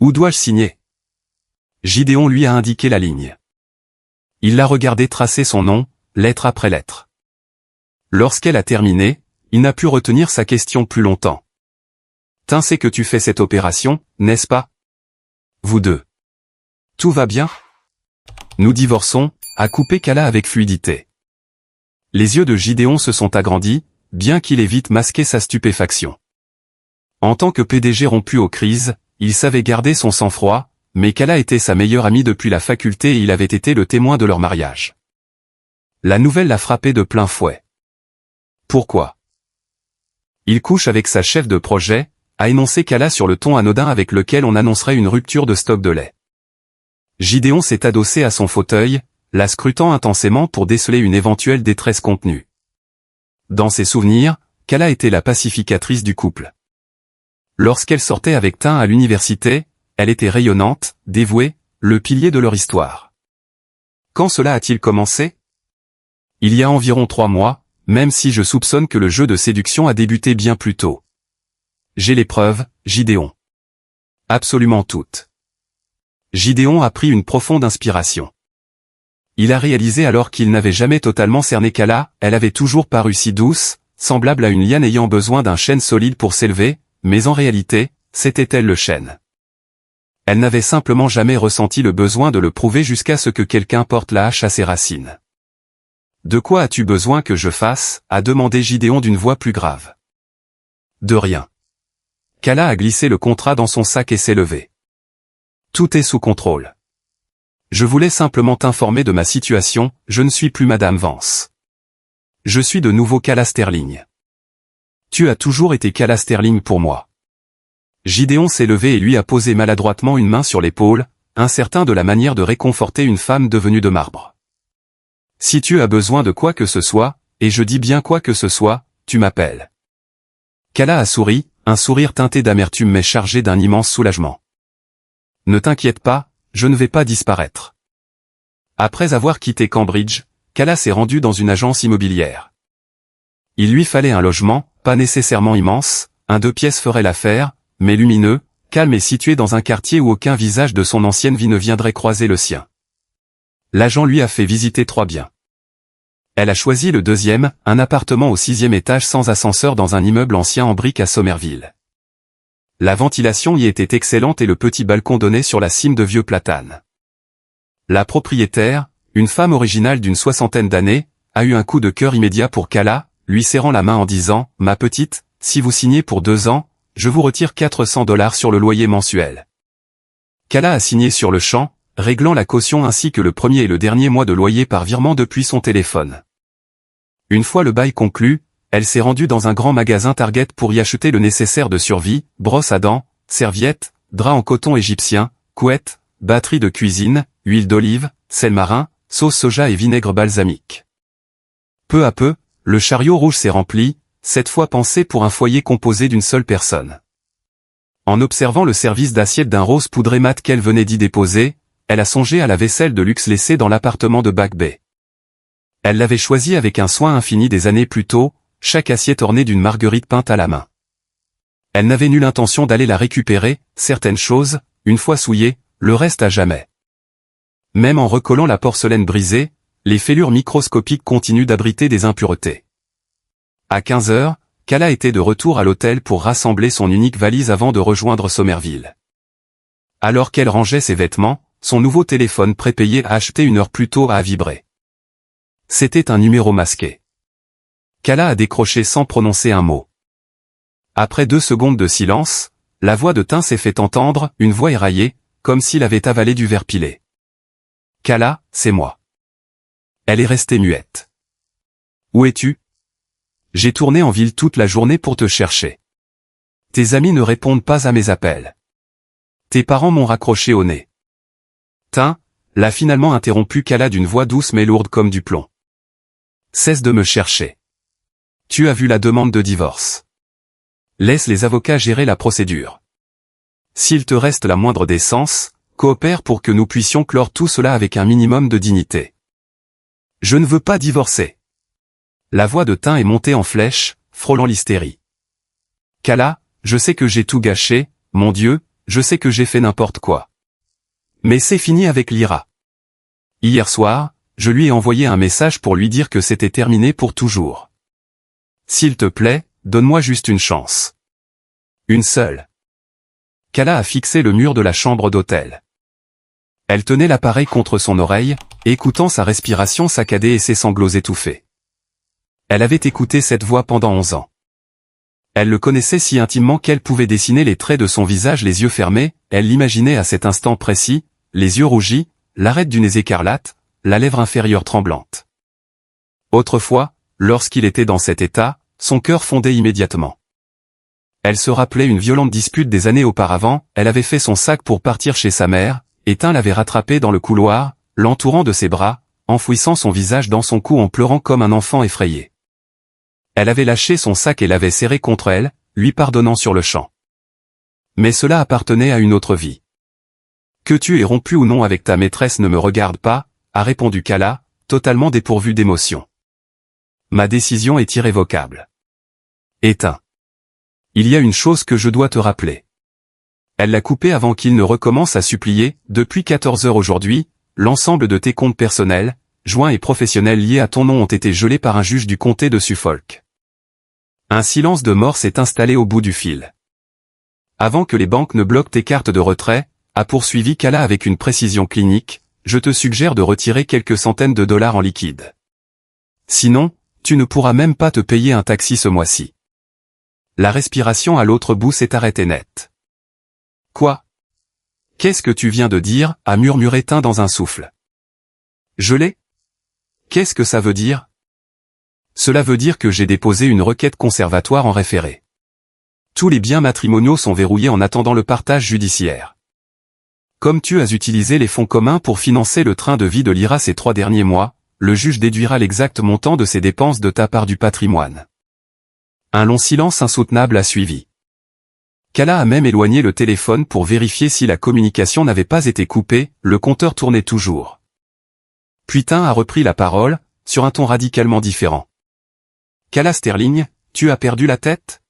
Où dois-je signer? Gideon lui a indiqué la ligne. Il l'a regardé tracer son nom, lettre après lettre. Lorsqu'elle a terminé, il n'a pu retenir sa question plus longtemps. Tin sait que tu fais cette opération, n'est-ce pas? Vous deux. Tout va bien? Nous divorçons, a coupé Kala avec fluidité. Les yeux de Gideon se sont agrandis, bien qu'il ait vite masqué sa stupéfaction. En tant que PDG rompu aux crises, il savait garder son sang-froid, mais Kala était sa meilleure amie depuis la faculté et il avait été le témoin de leur mariage. La nouvelle l'a frappé de plein fouet. Pourquoi? Il couche avec sa chef de projet, a énoncé Kala sur le ton anodin avec lequel on annoncerait une rupture de stock de lait. Gideon s'est adossé à son fauteuil, la scrutant intensément pour déceler une éventuelle détresse contenue. Dans ses souvenirs, Kala était la pacificatrice du couple. Lorsqu'elle sortait avec Tin à l'université, elle était rayonnante, dévouée, le pilier de leur histoire. Quand cela a-t-il commencé? Il y a environ 3 mois, même si je soupçonne que le jeu de séduction a débuté bien plus tôt. J'ai les preuves, Gideon. Absolument toutes. Gideon a pris une profonde inspiration. Il a réalisé alors qu'il n'avait jamais totalement cerné Kala, elle avait toujours paru si douce, semblable à une liane ayant besoin d'un chêne solide pour s'élever, mais en réalité, c'était elle le chêne. Elle n'avait simplement jamais ressenti le besoin de le prouver jusqu'à ce que quelqu'un porte la hache à ses racines. De quoi as-tu besoin que je fasse? A demandé Gideon d'une voix plus grave. De rien. Kala a glissé le contrat dans son sac et s'est levée. Tout est sous contrôle. Je voulais simplement t'informer de ma situation, je ne suis plus Madame Vance. Je suis de nouveau Kala Sterling. Tu as toujours été Kala Sterling pour moi. Gideon s'est levé et lui a posé maladroitement une main sur l'épaule, incertain de la manière de réconforter une femme devenue de marbre. Si tu as besoin de quoi que ce soit, et je dis bien quoi que ce soit, tu m'appelles. Kala a souri, un sourire teinté d'amertume mais chargé d'un immense soulagement. Ne t'inquiète pas, je ne vais pas disparaître. Après avoir quitté Cambridge, Kala s'est rendu dans une agence immobilière. Il lui fallait un logement, pas nécessairement immense, un 2 pièces ferait l'affaire, mais lumineux, calme et situé dans un quartier où aucun visage de son ancienne vie ne viendrait croiser le sien. L'agent lui a fait visiter 3 biens. Elle a choisi le 2e, un appartement au 6e étage sans ascenseur dans un immeuble ancien en briques à Somerville. La ventilation y était excellente et le petit balcon donnait sur la cime de vieux platanes. La propriétaire, une femme originale d'une 60aine d'années, a eu un coup de cœur immédiat pour Kala, lui serrant la main en disant « Ma petite, si vous signez pour 2 ans, je vous retire $400 sur le loyer mensuel. » Kala a signé sur le champ, réglant la caution ainsi que le premier et le dernier mois de loyer par virement depuis son téléphone. Une fois le bail conclu, elle s'est rendue dans un grand magasin Target pour y acheter le nécessaire de survie, brosse à dents, serviettes, draps en coton égyptien, couettes, batterie de cuisine, huile d'olive, sel marin, sauce soja et vinaigre balsamique. Peu à peu, le chariot rouge s'est rempli, cette fois pensé pour un foyer composé d'une seule personne. En observant le service d'assiette d'un rose poudré mat qu'elle venait d'y déposer, elle a songé à la vaisselle de luxe laissée dans l'appartement de Back Bay. Elle l'avait choisie avec un soin infini des années plus tôt, chaque assiette ornée d'une marguerite peinte à la main. Elle n'avait nulle intention d'aller la récupérer, certaines choses, une fois souillées, le reste à jamais. Même en recollant la porcelaine brisée, les fêlures microscopiques continuent d'abriter des impuretés. À 15 heures, Kala était de retour à l'hôtel pour rassembler son unique valise avant de rejoindre Somerville. Alors qu'elle rangeait ses vêtements, son nouveau téléphone prépayé acheté 1 heure plus tôt a vibré. C'était un numéro masqué. Kala a décroché sans prononcer un mot. Après 2 secondes de silence, la voix de Tin s'est fait entendre, une voix éraillée, comme s'il avait avalé du verre pilé. Kala, c'est moi. Elle est restée muette. Où es-tu? J'ai tourné en ville toute la journée pour te chercher. Tes amis ne répondent pas à mes appels. Tes parents m'ont raccroché au nez. Tin, l'a finalement interrompu Kala d'une voix douce mais lourde comme du plomb. Cesse de me chercher. Tu as vu la demande de divorce. Laisse les avocats gérer la procédure. S'il te reste la moindre décence, coopère pour que nous puissions clore tout cela avec un minimum de dignité. Je ne veux pas divorcer. La voix de Tin est montée en flèche, frôlant l'hystérie. Kala, je sais que j'ai tout gâché, mon Dieu, je sais que j'ai fait n'importe quoi. Mais c'est fini avec Lyra. Hier soir, je lui ai envoyé un message pour lui dire que c'était terminé pour toujours. S'il te plaît, donne-moi juste une chance. Une seule. Kala a fixé le mur de la chambre d'hôtel. Elle tenait l'appareil contre son oreille, écoutant sa respiration saccadée et ses sanglots étouffés. Elle avait écouté cette voix pendant 11 ans. Elle le connaissait si intimement qu'elle pouvait dessiner les traits de son visage les yeux fermés, elle l'imaginait à cet instant précis, les yeux rougis, l'arête du nez écarlate, la lèvre inférieure tremblante. Autrefois, lorsqu'il était dans cet état, son cœur fondait immédiatement. Elle se rappelait une violente dispute des années auparavant, elle avait fait son sac pour partir chez sa mère, et Tin l'avait rattrapée dans le couloir, l'entourant de ses bras, enfouissant son visage dans son cou en pleurant comme un enfant effrayé. Elle avait lâché son sac et l'avait serré contre elle, lui pardonnant sur le champ. Mais cela appartenait à une autre vie. Que tu aies rompu ou non avec ta maîtresse ne me regarde pas, a répondu Kala, totalement dépourvue d'émotion. Ma décision est irrévocable. Éteins. Il y a une chose que je dois te rappeler. Elle l'a coupé avant qu'il ne recommence à supplier, depuis 14 heures aujourd'hui, l'ensemble de tes comptes personnels, joints et professionnels liés à ton nom ont été gelés par un juge du comté de Suffolk. Un silence de mort s'est installé au bout du fil. Avant que les banques ne bloquent tes cartes de retrait, a poursuivi Kala avec une précision clinique, je te suggère de retirer quelques centaines de dollars en liquide. Sinon, tu ne pourras même pas te payer un taxi ce mois-ci. La respiration à l'autre bout s'est arrêtée net. Quoi? Qu'est-ce que tu viens de dire? A murmuré Tin dans un souffle. Gelé? Qu'est-ce que ça veut dire? Cela veut dire que j'ai déposé une requête conservatoire en référé. Tous les biens matrimoniaux sont verrouillés en attendant le partage judiciaire. Comme tu as utilisé les fonds communs pour financer le train de vie de Lyra ces 3 derniers mois, le juge déduira l'exact montant de ces dépenses de ta part du patrimoine. Un long silence insoutenable a suivi. Kala a même éloigné le téléphone pour vérifier si la communication n'avait pas été coupée, le compteur tournait toujours. Puis Tin a repris la parole, sur un ton radicalement différent. Kala Sterling, tu as perdu la tête?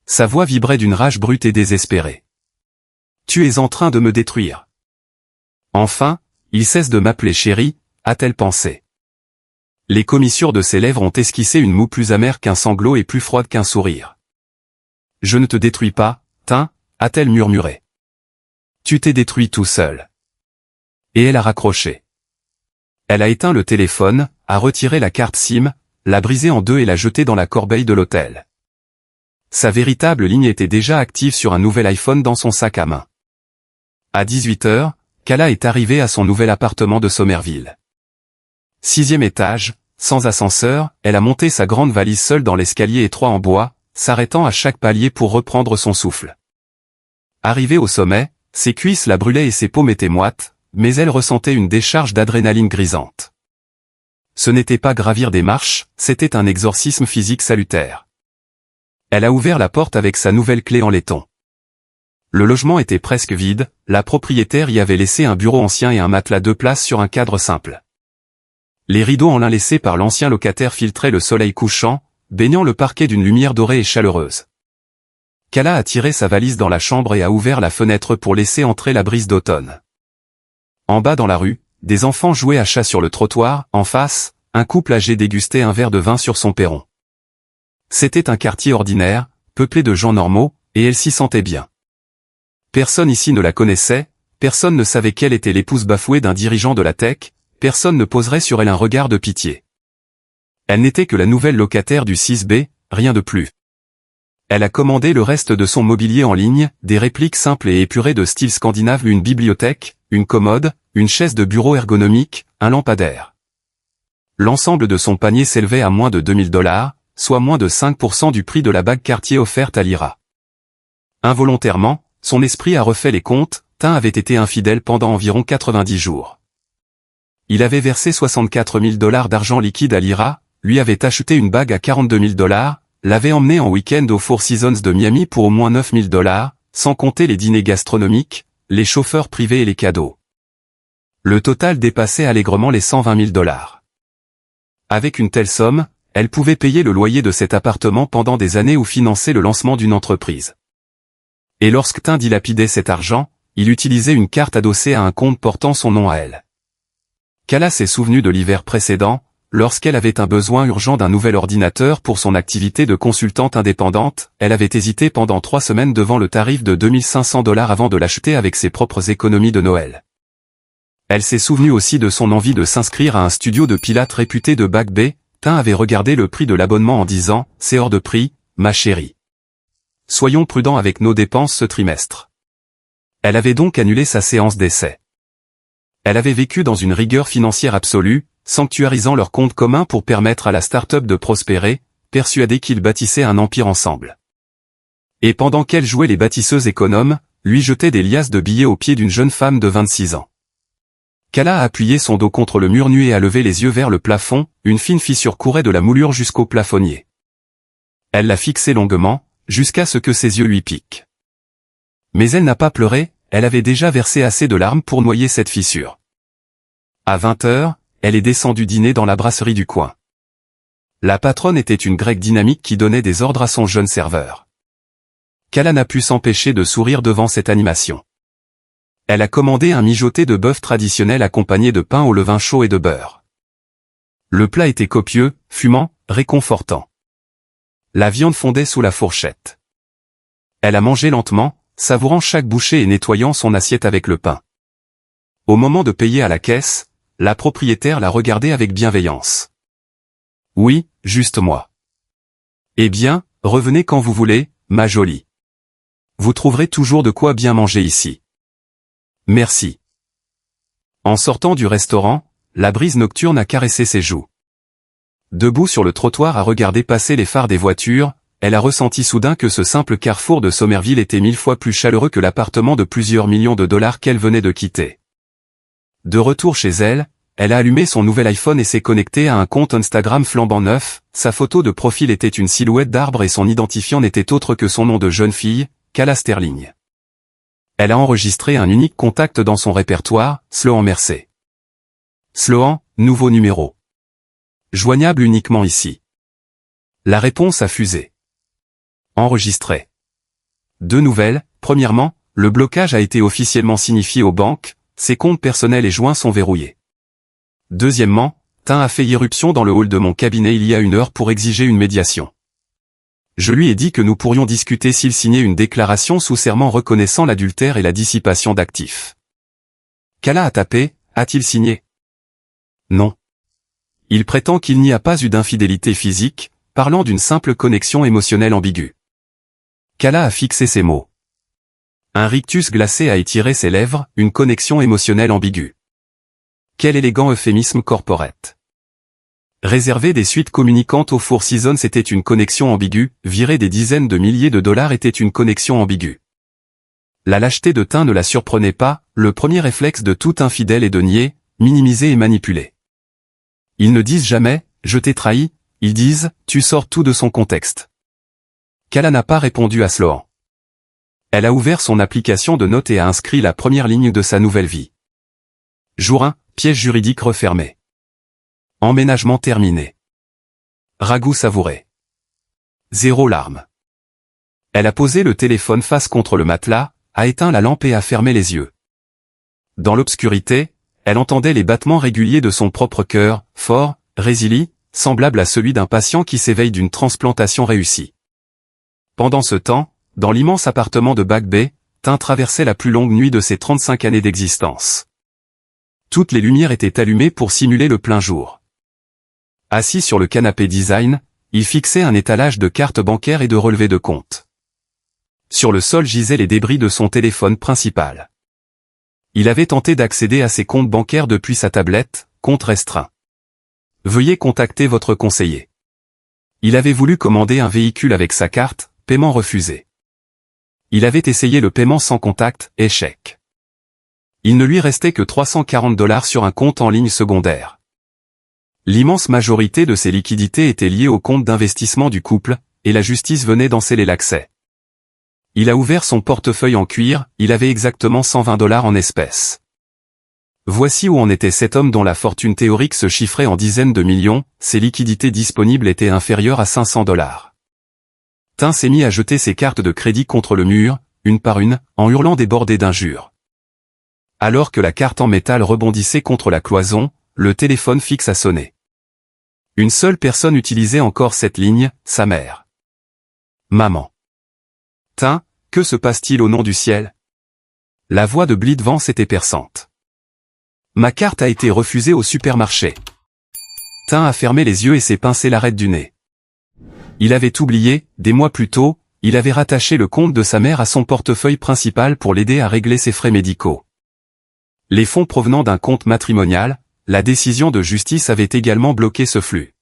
Sa voix vibrait d'une rage brute et désespérée. Tu es en train de me détruire. Enfin, il cesse de m'appeler chérie, a-t-elle pensé. Les commissures de ses lèvres ont esquissé une moue plus amère qu'un sanglot et plus froide qu'un sourire. Je ne te détruis pas, Tin, a-t-elle murmuré. Tu t'es détruit tout seul. Et elle a raccroché. Elle a éteint le téléphone, a retiré la carte SIM, l'a brisée en deux et l'a jetée dans la corbeille de l'hôtel. Sa véritable ligne était déjà active sur un nouvel iPhone dans son sac à main. À 18 heures, Kala est arrivée à son nouvel appartement de Somerville. 6e étage, sans ascenseur, elle a monté sa grande valise seule dans l'escalier étroit en bois, s'arrêtant à chaque palier pour reprendre son souffle. Arrivée au sommet, ses cuisses la brûlaient et ses paumes étaient moites, mais elle ressentait une décharge d'adrénaline grisante. Ce n'était pas gravir des marches, c'était un exorcisme physique salutaire. Elle a ouvert la porte avec sa nouvelle clé en laiton. Le logement était presque vide, la propriétaire y avait laissé un bureau ancien et un matelas 2 places sur un cadre simple. Les rideaux en lin laissés par l'ancien locataire filtraient le soleil couchant, baignant le parquet d'une lumière dorée et chaleureuse. Kala a tiré sa valise dans la chambre et a ouvert la fenêtre pour laisser entrer la brise d'automne. En bas dans la rue, des enfants jouaient à chat sur le trottoir, en face, un couple âgé dégustait un verre de vin sur son perron. C'était un quartier ordinaire, peuplé de gens normaux, et elle s'y sentait bien. Personne ici ne la connaissait, personne ne savait qu'elle était l'épouse bafouée d'un dirigeant de la tech, personne ne poserait sur elle un regard de pitié. Elle n'était que la nouvelle locataire du 6B, rien de plus. Elle a commandé le reste de son mobilier en ligne, des répliques simples et épurées de style scandinave, une bibliothèque, une commode, une chaise de bureau ergonomique, un lampadaire. L'ensemble de son panier s'élevait à moins de 2000 $, soit moins de 5% du prix de la bague Cartier offerte à Lyra. Involontairement, son esprit a refait les comptes, Tin avait été infidèle pendant environ 90 jours. Il avait versé 64 000 $ d'argent liquide à Lyra, lui avait acheté une bague à 42 000 $, l'avait emmené en week-end au Four Seasons de Miami pour au moins 9 000 $, sans compter les dîners gastronomiques, les chauffeurs privés et les cadeaux. Le total dépassait allègrement les 120 000 $. Avec une telle somme, elle pouvait payer le loyer de cet appartement pendant des années ou financer le lancement d'une entreprise. Et lorsque Tin dilapidait cet argent, il utilisait une carte adossée à un compte portant son nom à elle. Kala s'est souvenu de l'hiver précédent, lorsqu'elle avait un besoin urgent d'un nouvel ordinateur pour son activité de consultante indépendante, elle avait hésité pendant 3 semaines devant le tarif de $2500 avant de l'acheter avec ses propres économies de Noël. Elle s'est souvenue aussi de son envie de s'inscrire à un studio de pilates réputé de Back Bay. Tin avait regardé le prix de l'abonnement en disant « C'est hors de prix, ma chérie. Soyons prudents avec nos dépenses ce trimestre. » Elle avait donc annulé sa séance d'essai. Elle avait vécu dans une rigueur financière absolue, sanctuarisant leur compte commun pour permettre à la start-up de prospérer, persuadée qu'ils bâtissaient un empire ensemble. Et pendant qu'elle jouait les bâtisseuses économes, lui jetait des liasses de billets aux pieds d'une jeune femme de 26 ans. Kala a appuyé son dos contre le mur nu et a levé les yeux vers le plafond, une fine fissure courait de la moulure jusqu'au plafonnier. Elle l'a fixé longuement, jusqu'à ce que ses yeux lui piquent. Mais elle n'a pas pleuré, elle avait déjà versé assez de larmes pour noyer cette fissure. À 20 h, elle est descendue dîner dans la brasserie du coin. La patronne était une grecque dynamique qui donnait des ordres à son jeune serveur. Kala n'a pu s'empêcher de sourire devant cette animation. Elle a commandé un mijoté de bœuf traditionnel accompagné de pain au levain chaud et de beurre. Le plat était copieux, fumant, réconfortant. La viande fondait sous la fourchette. Elle a mangé lentement, savourant chaque bouchée et nettoyant son assiette avec le pain. Au moment de payer à la caisse, la propriétaire l'a regardée avec bienveillance. « Oui, juste moi. »« Eh bien, revenez quand vous voulez, ma jolie. Vous trouverez toujours de quoi bien manger ici. » « Merci. » En sortant du restaurant, la brise nocturne a caressé ses joues. Debout sur le trottoir à regarder passer les phares des voitures, elle a ressenti soudain que ce simple carrefour de Somerville était 1000 fois plus chaleureux que l'appartement de plusieurs millions de dollars qu'elle venait de quitter. De retour chez elle, elle a allumé son nouvel iPhone et s'est connectée à un compte Instagram flambant neuf. Sa photo de profil était une silhouette d'arbre et son identifiant n'était autre que son nom de jeune fille, Kala Sterling. Elle a enregistré un unique contact dans son répertoire, Sloan Mercer. Sloan, nouveau numéro. Joignable uniquement ici. La réponse a fusé. Enregistré. 2 nouvelles. Premièrement, le blocage a été officiellement signifié aux banques, ses comptes personnels et joints sont verrouillés. Deuxièmement, Tin a fait irruption dans le hall de mon cabinet il y a 1 heure pour exiger une médiation. Je lui ai dit que nous pourrions discuter s'il signait une déclaration sous serment reconnaissant l'adultère et la dissipation d'actifs. Kala a tapé, a-t-il signé? Non. Il prétend qu'il n'y a pas eu d'infidélité physique, parlant d'une simple connexion émotionnelle ambiguë. Kala a fixé ces mots. Un rictus glacé a étiré ses lèvres, une connexion émotionnelle ambiguë. Quel élégant euphémisme corporate. Réserver des suites communicantes aux Four Seasons était une connexion ambiguë, virer des dizaines de milliers de dollars était une connexion ambiguë. La lâcheté de Tin ne la surprenait pas, le premier réflexe de tout infidèle est de nier, minimiser et manipuler. Ils ne disent jamais « je t'ai trahi », ils disent « tu sors tout de son contexte ». Kala n'a pas répondu à Sloan. Elle a ouvert son application de notes et a inscrit la première ligne de sa nouvelle vie. Jour 1, piège juridique refermé. Emménagement terminé. Ragoût savouré. 0 larmes. Elle a posé le téléphone face contre le matelas, a éteint la lampe et a fermé les yeux. Dans l'obscurité, elle entendait les battements réguliers de son propre cœur, fort, résilient, semblable à celui d'un patient qui s'éveille d'une transplantation réussie. Pendant ce temps, dans l'immense appartement de Back Bay, Tin traversait la plus longue nuit de ses 35 années d'existence. Toutes les lumières étaient allumées pour simuler le plein jour. Assis sur le canapé design, il fixait un étalage de cartes bancaires et de relevés de compte. Sur le sol gisaient les débris de son téléphone principal. Il avait tenté d'accéder à ses comptes bancaires depuis sa tablette, compte restreint. Veuillez contacter votre conseiller. Il avait voulu commander un véhicule avec sa carte, paiement refusé. Il avait essayé le paiement sans contact, échec. Il ne lui restait que $340 sur un compte en ligne secondaire. L'immense majorité de ses liquidités étaient liées au compte d'investissement du couple, et la justice venait d'en sceller l'accès. Il a ouvert son portefeuille en cuir, il avait exactement $120 en espèces. Voici où en était cet homme dont la fortune théorique se chiffrait en dizaines de millions, ses liquidités disponibles étaient inférieures à $500. Tin s'est mis à jeter ses cartes de crédit contre le mur, une par une, en hurlant débordé d'injures. Alors que la carte en métal rebondissait contre la cloison, le téléphone fixe a sonné. Une seule personne utilisait encore cette ligne, sa mère. Maman. Tain, que se passe-t-il au nom du ciel? La voix de Blitevance était perçante. Ma carte a été refusée au supermarché. Tain a fermé les yeux et s'est pincé l'arête du nez. Il avait oublié, des mois plus tôt, il avait rattaché le compte de sa mère à son portefeuille principal pour l'aider à régler ses frais médicaux. Les fonds provenant d'un compte matrimonial, la décision de justice avait également bloqué ce flux.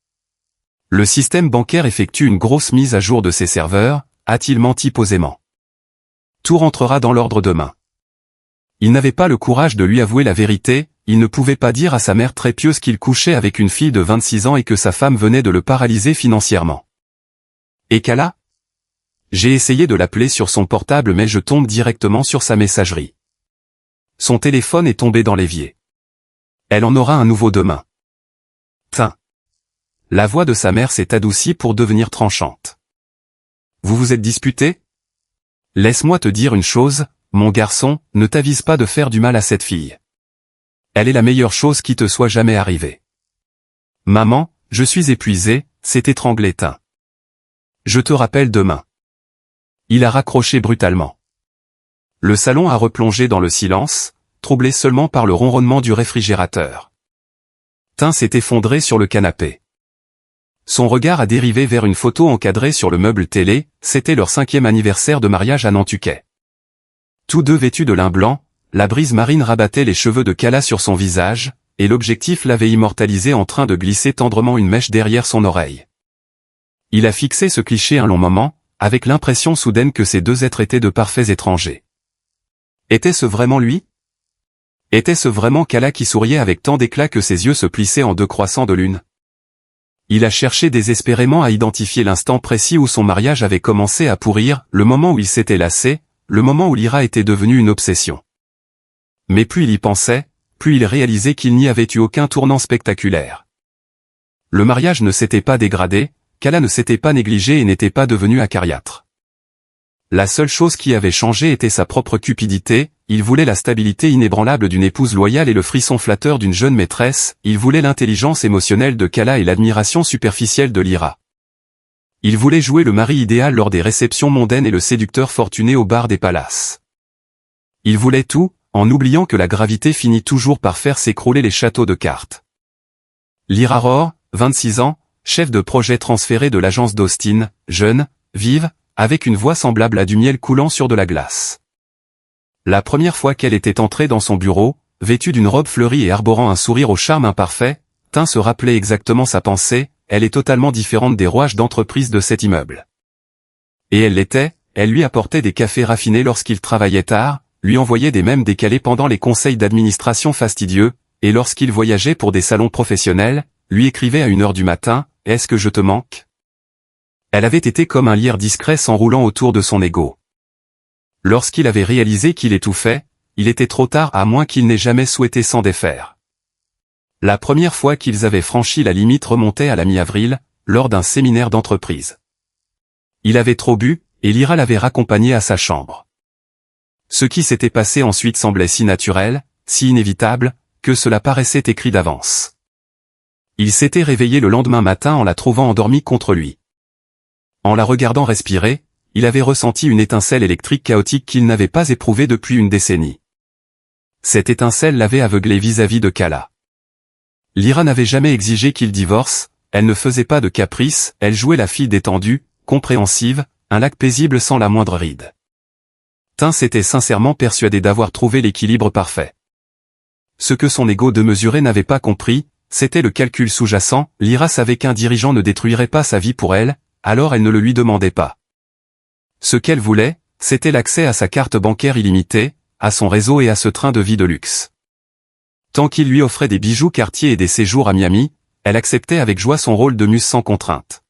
Le système bancaire effectue une grosse mise à jour de ses serveurs, a-t-il menti posément. Tout rentrera dans l'ordre demain. Il n'avait pas le courage de lui avouer la vérité, il ne pouvait pas dire à sa mère très pieuse qu'il couchait avec une fille de 26 ans et que sa femme venait de le paralyser financièrement. Et Kala? J'ai essayé de l'appeler sur son portable mais je tombe directement sur sa messagerie. Son téléphone est tombé dans l'évier. Elle en aura un nouveau demain. Tain. La voix de sa mère s'est adoucie pour devenir tranchante. Vous vous êtes disputé? Laisse-moi te dire une chose, mon garçon, ne t'avise pas de faire du mal à cette fille. Elle est la meilleure chose qui te soit jamais arrivée. Maman, je suis épuisé, s'est étranglé Tain. Je te rappelle demain. Il a raccroché brutalement. Le salon a replongé dans le silence, troublé seulement par le ronronnement du réfrigérateur. Tain s'est effondré sur le canapé. Son regard a dérivé vers une photo encadrée sur le meuble télé, c'était leur 5e anniversaire de mariage à Nantucket. Tous deux vêtus de lin blanc, la brise marine rabattait les cheveux de Kala sur son visage, et l'objectif l'avait immortalisé en train de glisser tendrement une mèche derrière son oreille. Il a fixé ce cliché un long moment, avec l'impression soudaine que ces deux êtres étaient de parfaits étrangers. Était-ce vraiment lui? Était-ce vraiment Kala qui souriait avec tant d'éclat que ses yeux se plissaient en deux croissants de lune? Il a cherché désespérément à identifier l'instant précis où son mariage avait commencé à pourrir, le moment où il s'était lassé, le moment où l'Ira était devenue une obsession. Mais plus il y pensait, plus il réalisait qu'il n'y avait eu aucun tournant spectaculaire. Le mariage ne s'était pas dégradé, Kala ne s'était pas négligée et n'était pas devenue acariâtre. La seule chose qui avait changé était sa propre cupidité, il voulait la stabilité inébranlable d'une épouse loyale et le frisson flatteur d'une jeune maîtresse, il voulait l'intelligence émotionnelle de Kala et l'admiration superficielle de l'Ira. Il voulait jouer le mari idéal lors des réceptions mondaines et le séducteur fortuné au bar des palaces. Il voulait tout, en oubliant que la gravité finit toujours par faire s'écrouler les châteaux de cartes. L'Ira Rohr, 26 ans, chef de projet transféré de l'agence d'Austin, jeune, vive, avec une voix semblable à du miel coulant sur de la glace. La première fois qu'elle était entrée dans son bureau, vêtue d'une robe fleurie et arborant un sourire au charme imparfait, Tain se rappelait exactement sa pensée, elle est totalement différente des rouages d'entreprise de cet immeuble. Et elle l'était, elle lui apportait des cafés raffinés lorsqu'il travaillait tard, lui envoyait des mèmes décalés pendant les conseils d'administration fastidieux, et lorsqu'il voyageait pour des salons professionnels, lui écrivait à 1h du matin, « Est-ce que je te manque ?» Elle avait été comme un lierre discret s'enroulant autour de son ego. Lorsqu'il avait réalisé qu'il étouffait, il était trop tard à moins qu'il n'ait jamais souhaité s'en défaire. La première fois qu'ils avaient franchi la limite remontait à la mi-avril, lors d'un séminaire d'entreprise. Il avait trop bu, et l'Ira l'avait raccompagné à sa chambre. Ce qui s'était passé ensuite semblait si naturel, si inévitable, que cela paraissait écrit d'avance. Il s'était réveillé le lendemain matin en la trouvant endormie contre lui. En la regardant respirer, il avait ressenti une étincelle électrique chaotique qu'il n'avait pas éprouvée depuis une décennie. Cette étincelle l'avait aveuglé vis-à-vis de Kala. L'Ira n'avait jamais exigé qu'il divorce, elle ne faisait pas de caprices, elle jouait la fille détendue, compréhensive, un lac paisible sans la moindre ride. Tain s'était sincèrement persuadé d'avoir trouvé l'équilibre parfait. Ce que son ego démesuré n'avait pas compris, c'était le calcul sous-jacent, l'Ira savait qu'un dirigeant ne détruirait pas sa vie pour elle, alors elle ne le lui demandait pas. Ce qu'elle voulait, c'était l'accès à sa carte bancaire illimitée, à son réseau et à ce train de vie de luxe. Tant qu'il lui offrait des bijoux Cartier et des séjours à Miami, elle acceptait avec joie son rôle de muse sans contrainte.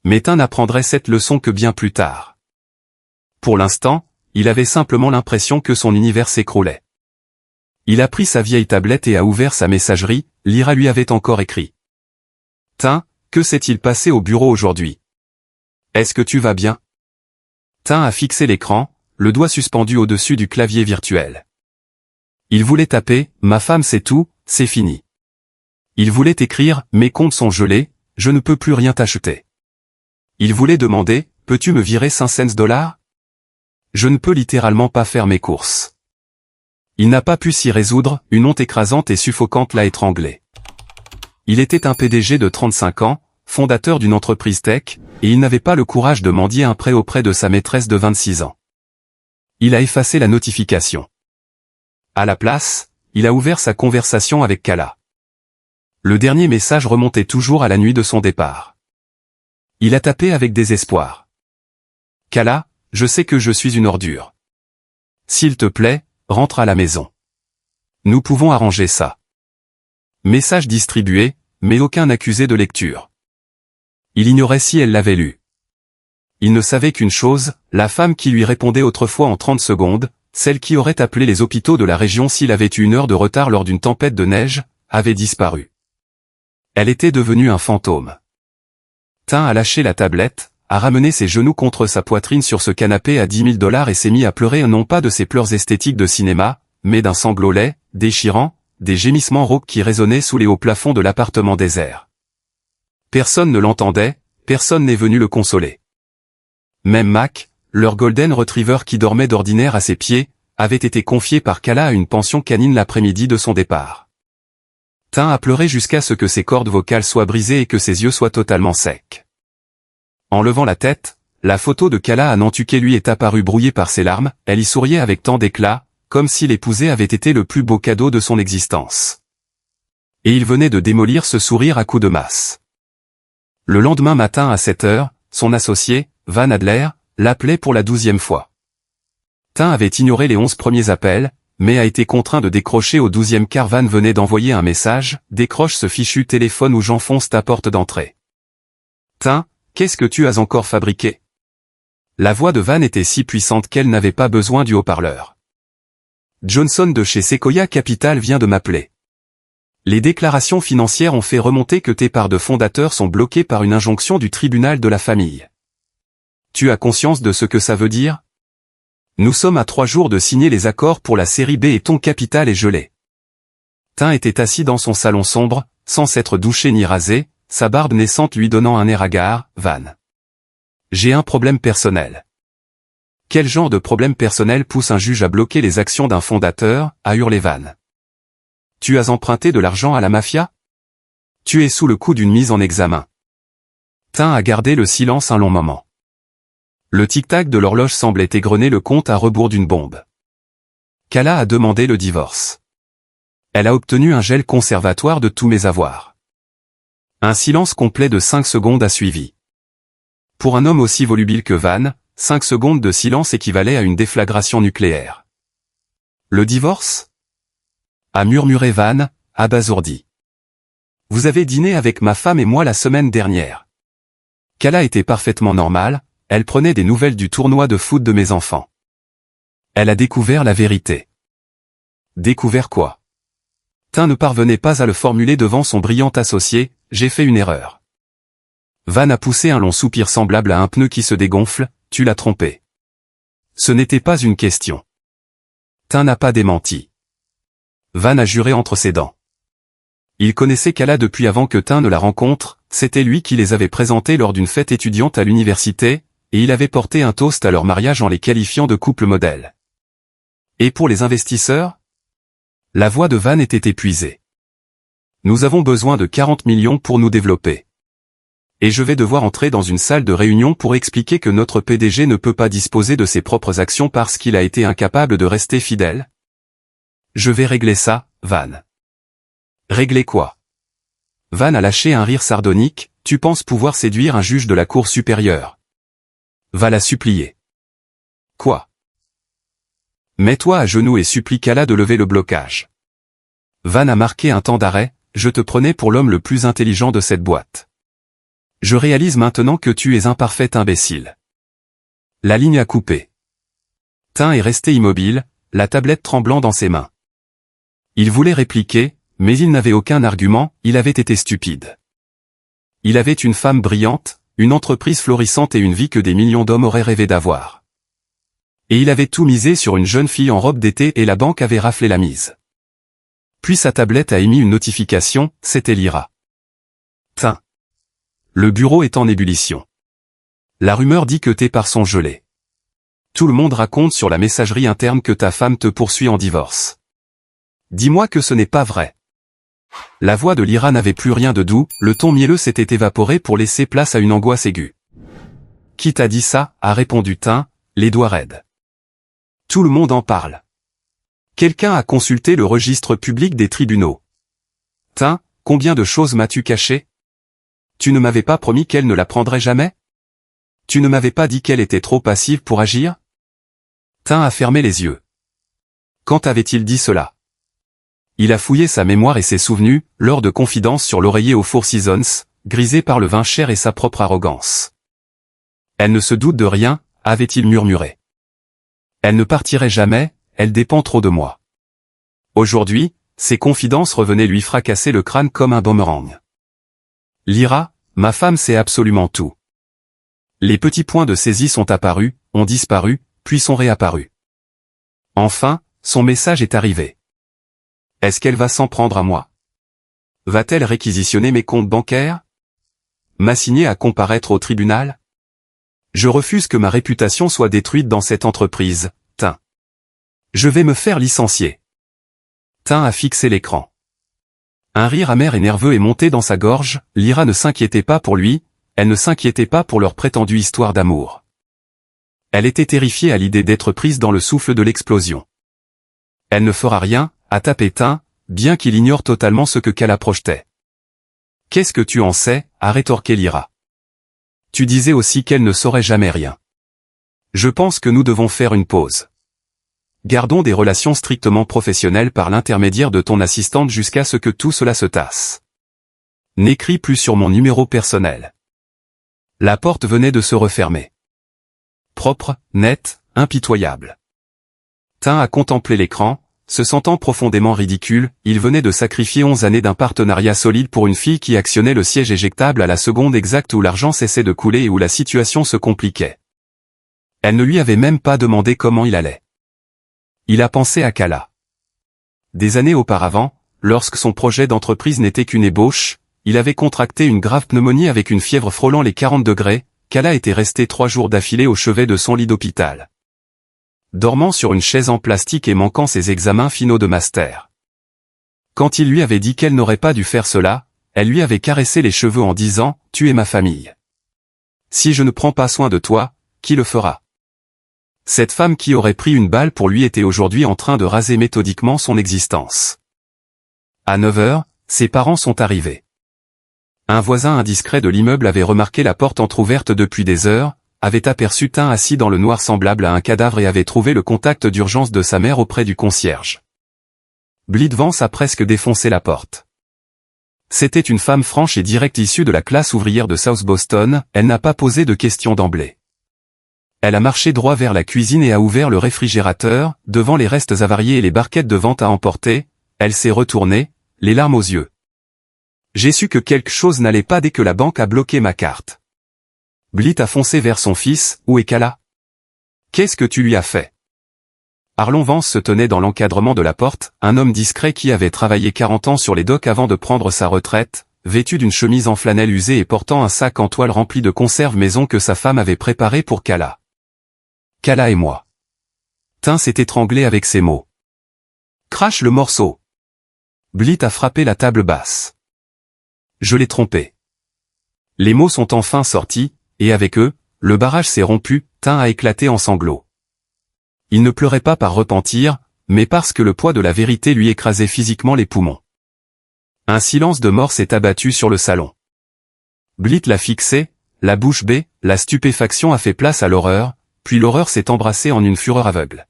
Mais Tain n'apprendrait cette leçon que bien plus tard. Pour l'instant, il avait simplement l'impression que son univers s'écroulait. Il a pris sa vieille tablette et a ouvert sa messagerie, l'Ira lui avait encore écrit. « Tain, que s'est-il passé au bureau aujourd'hui? Est-ce que tu vas bien ?» Tain a fixé l'écran, le doigt suspendu au-dessus du clavier virtuel. Il voulait taper, « Ma femme c'est tout, c'est fini. » Il voulait écrire « Mes comptes sont gelés, je ne peux plus rien t'acheter ». Il voulait demander « Peux-tu me virer 500 $? Je ne peux littéralement pas faire mes courses. » Il n'a pas pu s'y résoudre, une honte écrasante et suffocante l'a étranglé. Il était un PDG de 35 ans, fondateur d'une entreprise tech, et il n'avait pas le courage de mendier un prêt auprès de sa maîtresse de 26 ans. Il a effacé la notification. À la place, il a ouvert sa conversation avec Kala. Le dernier message remontait toujours à la nuit de son départ. Il a tapé avec désespoir. « Kala, je sais que je suis une ordure. S'il te plaît, rentre à la maison. Nous pouvons arranger ça. » Message distribué, mais aucun accusé de lecture. Il ignorait si elle l'avait lu. Il ne savait qu'une chose, la femme qui lui répondait autrefois en 30 secondes, celle qui aurait appelé les hôpitaux de la région s'il avait eu 1 heure de retard lors d'une tempête de neige, avait disparu. Elle était devenue un fantôme. Tin a lâché la tablette, a ramené ses genoux contre sa poitrine sur ce canapé à 10 000 $ et s'est mis à pleurer non pas de ses pleurs esthétiques de cinéma, mais d'un sanglot laid, déchirant, des gémissements rauques qui résonnaient sous les hauts plafonds de l'appartement désert. Personne ne l'entendait, personne n'est venu le consoler. Même Mac, leur golden retriever qui dormait d'ordinaire à ses pieds, avait été confié par Kala à une pension canine l'après-midi de son départ. Tin a pleuré jusqu'à ce que ses cordes vocales soient brisées et que ses yeux soient totalement secs. En levant la tête, la photo de Kala à Nantucket lui est apparue brouillée par ses larmes, elle y souriait avec tant d'éclat, comme si l'épouser avait été le plus beau cadeau de son existence. Et il venait de démolir ce sourire à coups de masse. Le lendemain matin à 7 heures, son associé, Van Adler, l'appelait pour la 12e fois. Tin avait ignoré les 11 premiers appels, mais a été contraint de décrocher au 12e car Van venait d'envoyer un message, décroche ce fichu téléphone où j'enfonce ta porte d'entrée. Tin, qu'est-ce que tu as encore fabriqué? La voix de Van était si puissante qu'elle n'avait pas besoin du haut-parleur. Johnson de chez Sequoia Capital vient de m'appeler. Les déclarations financières ont fait remonter que tes parts de fondateurs sont bloquées par une injonction du tribunal de la famille. Tu as conscience de ce que ça veut dire? Nous sommes à 3 jours de signer les accords pour la série B et ton capital est gelé. Tin était assis dans son salon sombre, sans s'être douché ni rasé, sa barbe naissante lui donnant un air hagard. Van. J'ai un problème personnel. Quel genre de problème personnel pousse un juge à bloquer les actions d'un fondateur, a hurlé Van. Tu as emprunté de l'argent à la mafia? Tu es sous le coup d'une mise en examen. Tin a gardé le silence un long moment. Le tic-tac de l'horloge semblait égrener le compte à rebours d'une bombe. Kala a demandé le divorce. Elle a obtenu un gel conservatoire de tous mes avoirs. Un silence complet de 5 secondes a suivi. Pour un homme aussi volubile que Van, 5 secondes de silence équivalaient à une déflagration nucléaire. Le divorce? A murmuré Van, abasourdi. Vous avez dîné avec ma femme et moi la semaine dernière. Kala était parfaitement normale, elle prenait des nouvelles du tournoi de foot de mes enfants. Elle a découvert la vérité. Découvert quoi? Tin ne parvenait pas à le formuler devant son brillant associé, j'ai fait une erreur. Van a poussé un long soupir semblable à un pneu qui se dégonfle, tu l'as trompé. Ce n'était pas une question. Tin n'a pas démenti. Van a juré entre ses dents. Il connaissait Kala depuis avant que Tin ne la rencontre, c'était lui qui les avait présentés lors d'une fête étudiante à l'université, et il avait porté un toast à leur mariage en les qualifiant de couple modèle. Et pour les investisseurs? La voix de Van était épuisée. Nous avons besoin de 40 millions pour nous développer. Et je vais devoir entrer dans une salle de réunion pour expliquer que notre PDG ne peut pas disposer de ses propres actions parce qu'il a été incapable de rester fidèle? Je vais régler ça, Van. Régler quoi? Van a lâché un rire sardonique, tu penses pouvoir séduire un juge de la cour supérieure? Va la supplier. Quoi? Mets-toi à genoux et supplie Kala de lever le blocage. Van a marqué un temps d'arrêt, je te prenais pour l'homme le plus intelligent de cette boîte. Je réalise maintenant que tu es un parfait imbécile. La ligne a coupé. Tin est resté immobile, la tablette tremblant dans ses mains. Il voulait répliquer, mais il n'avait aucun argument, il avait été stupide. Il avait une femme brillante, une entreprise florissante et une vie que des millions d'hommes auraient rêvé d'avoir. Et il avait tout misé sur une jeune fille en robe d'été et la banque avait raflé la mise. Puis sa tablette a émis une notification, c'était Lyra. Tain. Le bureau est en ébullition. La rumeur dit que tes parts sont gelées. Tout le monde raconte sur la messagerie interne que ta femme te poursuit en divorce. Dis-moi que ce n'est pas vrai. La voix de Lyra n'avait plus rien de doux, le ton mielleux s'était évaporé pour laisser place à une angoisse aiguë. Qui t'a dit ça, a répondu Tain, les doigts raides. Tout le monde en parle. Quelqu'un a consulté le registre public des tribunaux. Tain, combien de choses m'as-tu caché? Tu ne m'avais pas promis qu'elle ne la prendrait jamais? Tu ne m'avais pas dit qu'elle était trop passive pour agir? Tain a fermé les yeux. Quand avait-il dit cela? Il a fouillé sa mémoire et ses souvenirs, lors de confidences sur l'oreiller aux Four Seasons, grisé par le vin cher et sa propre arrogance. Elle ne se doute de rien, avait-il murmuré. Elle ne partirait jamais, elle dépend trop de moi. Aujourd'hui, ses confidences revenaient lui fracasser le crâne comme un boomerang. Lyra, ma femme sait absolument tout. Les petits points de saisie sont apparus, ont disparu, puis sont réapparus. Enfin, son message est arrivé. Est-ce qu'elle va s'en prendre à moi? Va-t-elle réquisitionner mes comptes bancaires? M'assigner à comparaître au tribunal? Je refuse que ma réputation soit détruite dans cette entreprise, Tain. Je vais me faire licencier. Tain a fixé l'écran. Un rire amer et nerveux est monté dans sa gorge, Lyra ne s'inquiétait pas pour lui, elle ne s'inquiétait pas pour leur prétendue histoire d'amour. Elle était terrifiée à l'idée d'être prise dans le souffle de l'explosion. Elle ne fera rien, a tapé Tain, bien qu'il ignore totalement ce que Kala projetait. Qu'est-ce que tu en sais, a rétorqué Lyra. Tu disais aussi qu'elle ne saurait jamais rien. Je pense que nous devons faire une pause. Gardons des relations strictement professionnelles par l'intermédiaire de ton assistante jusqu'à ce que tout cela se tasse. N'écris plus sur mon numéro personnel. La porte venait de se refermer. Propre, net, impitoyable. Tain a contemplé l'écran, se sentant profondément ridicule, il venait de sacrifier 11 années d'un partenariat solide pour une fille qui actionnait le siège éjectable à la seconde exacte où l'argent cessait de couler et où la situation se compliquait. Elle ne lui avait même pas demandé comment il allait. Il a pensé à Kala. Des années auparavant, lorsque son projet d'entreprise n'était qu'une ébauche, il avait contracté une grave pneumonie avec une fièvre frôlant les 40 degrés, Kala était restée 3 jours d'affilée au chevet de son lit d'hôpital. Dormant sur une chaise en plastique et manquant ses examens finaux de master. Quand il lui avait dit qu'elle n'aurait pas dû faire cela, elle lui avait caressé les cheveux en disant « Tu es ma famille. Si je ne prends pas soin de toi, qui le fera ?» Cette femme qui aurait pris une balle pour lui était aujourd'hui en train de raser méthodiquement son existence. À 9 heures, ses parents sont arrivés. Un voisin indiscret de l'immeuble avait remarqué la porte entr'ouverte depuis des heures, avait aperçu Tain assis dans le noir semblable à un cadavre et avait trouvé le contact d'urgence de sa mère auprès du concierge. Blitz a presque défoncé la porte. C'était une femme franche et directe issue de la classe ouvrière de South Boston, elle n'a pas posé de questions d'emblée. Elle a marché droit vers la cuisine et a ouvert le réfrigérateur, devant les restes avariés et les barquettes de vente à emporter, elle s'est retournée, les larmes aux yeux. J'ai su que quelque chose n'allait pas dès que la banque a bloqué ma carte. Blitz a foncé vers son fils, où est Kala? Qu'est-ce que tu lui as fait? Arlon Vance se tenait dans l'encadrement de la porte, un homme discret qui avait travaillé 40 ans sur les docks avant de prendre sa retraite, vêtu d'une chemise en flanelle usée et portant un sac en toile rempli de conserves maison que sa femme avait préparé pour Kala. Kala et moi. Tain s'est étranglé avec ces mots. Crache le morceau. Blitz a frappé la table basse. Je l'ai trompé. Les mots sont enfin sortis, et avec eux, le barrage s'est rompu, Tain a éclaté en sanglots. Il ne pleurait pas par repentir, mais parce que le poids de la vérité lui écrasait physiquement les poumons. Un silence de mort s'est abattu sur le salon. Blitz l'a fixé, la bouche bée, la stupéfaction a fait place à l'horreur, puis l'horreur s'est embrassée en une fureur aveugle.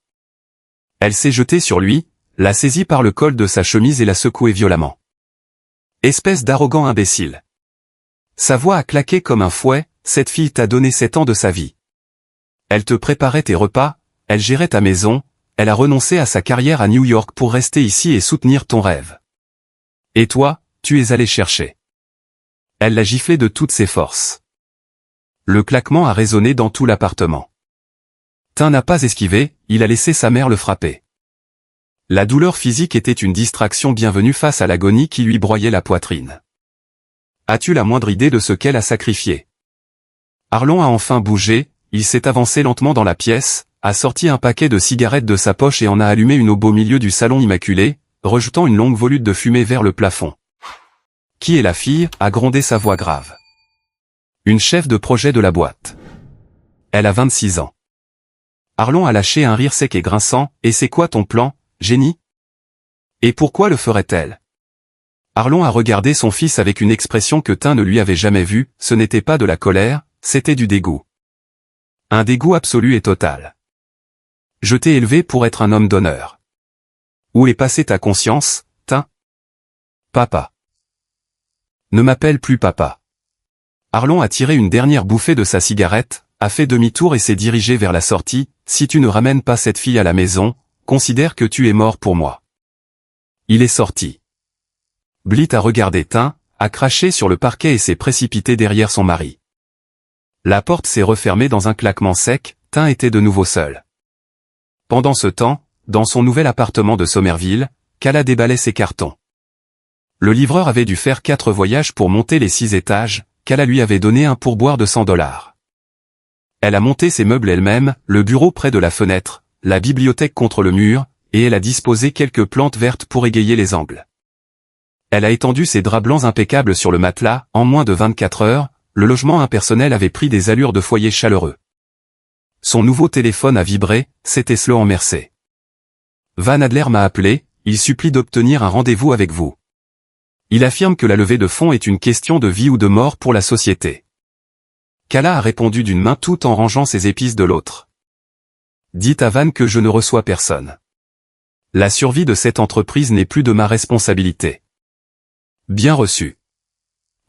Elle s'est jetée sur lui, l'a saisi par le col de sa chemise et l'a secoué violemment. Espèce d'arrogant imbécile. Sa voix a claqué comme un fouet, cette fille t'a donné 7 ans de sa vie. Elle te préparait tes repas, elle gérait ta maison, elle a renoncé à sa carrière à New York pour rester ici et soutenir ton rêve. Et toi, tu es allé chercher. Elle l'a giflé de toutes ses forces. Le claquement a résonné dans tout l'appartement. Tain n'a pas esquivé, il a laissé sa mère le frapper. La douleur physique était une distraction bienvenue face à l'agonie qui lui broyait la poitrine. As-tu la moindre idée de ce qu'elle a sacrifié? Arlon a enfin bougé, il s'est avancé lentement dans la pièce, a sorti un paquet de cigarettes de sa poche et en a allumé une au beau milieu du salon immaculé, rejetant une longue volute de fumée vers le plafond. Qui est la fille? A grondé sa voix grave. Une chef de projet de la boîte. Elle a 26 ans. Arlon a lâché un rire sec et grinçant, et c'est quoi ton plan, génie? Et pourquoi le ferait-elle? Arlon a regardé son fils avec une expression que Tin ne lui avait jamais vue, ce n'était pas de la colère, c'était du dégoût. Un dégoût absolu et total. Je t'ai élevé pour être un homme d'honneur. Où est passée ta conscience, Tin? Papa. Ne m'appelle plus papa. Arlon a tiré une dernière bouffée de sa cigarette, a fait demi-tour et s'est dirigé vers la sortie. Si tu ne ramènes pas cette fille à la maison, considère que tu es mort pour moi. Il est sorti. Blit a regardé Tin, a craché sur le parquet et s'est précipité derrière son mari. La porte s'est refermée dans un claquement sec, Tin était de nouveau seul. Pendant ce temps, dans son nouvel appartement de Somerville, Kala déballait ses cartons. Le livreur avait dû faire 4 voyages pour monter les 6 étages, Kala lui avait donné un pourboire de $100. Elle a monté ses meubles elle-même, le bureau près de la fenêtre, la bibliothèque contre le mur, et elle a disposé quelques plantes vertes pour égayer les angles. Elle a étendu ses draps blancs impeccables sur le matelas, en moins de 24 heures, le logement impersonnel avait pris des allures de foyer chaleureux. Son nouveau téléphone a vibré, c'était Sloan Mercer. Van Adler m'a appelé, il supplie d'obtenir un rendez-vous avec vous. Il affirme que la levée de fonds est une question de vie ou de mort pour la société. Kala a répondu d'une main tout en rangeant ses épices de l'autre. Dites à Van que je ne reçois personne. La survie de cette entreprise n'est plus de ma responsabilité. Bien reçu.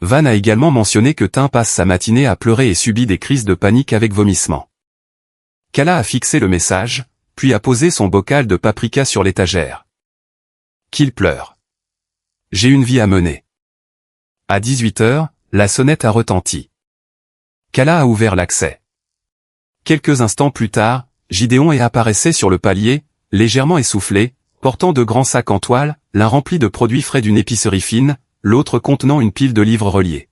Van a également mentionné que Tin passe sa matinée à pleurer et subit des crises de panique avec vomissement. Kala a fixé le message, puis a posé son bocal de paprika sur l'étagère. Qu'il pleure. J'ai une vie à mener. À 18 heures, la sonnette a retenti. Kala a ouvert l'accès. Quelques instants plus tard, Gideon apparaissait sur le palier, légèrement essoufflé, portant de grands sacs en toile, l'un rempli de produits frais d'une épicerie fine, l'autre contenant une pile de livres reliés.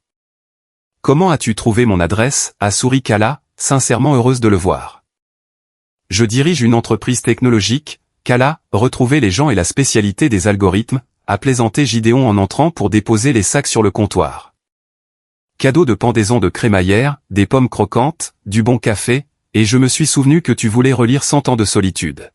« Comment as-tu trouvé mon adresse » a souri Kala, sincèrement heureuse de le voir. « Je dirige une entreprise technologique, Kala, retrouver les gens et la spécialité des algorithmes » a plaisanté Gideon en entrant pour déposer les sacs sur le comptoir. Cadeau de pendaison de crémaillère, des pommes croquantes, du bon café, et je me suis souvenu que tu voulais relire 100 ans de solitude.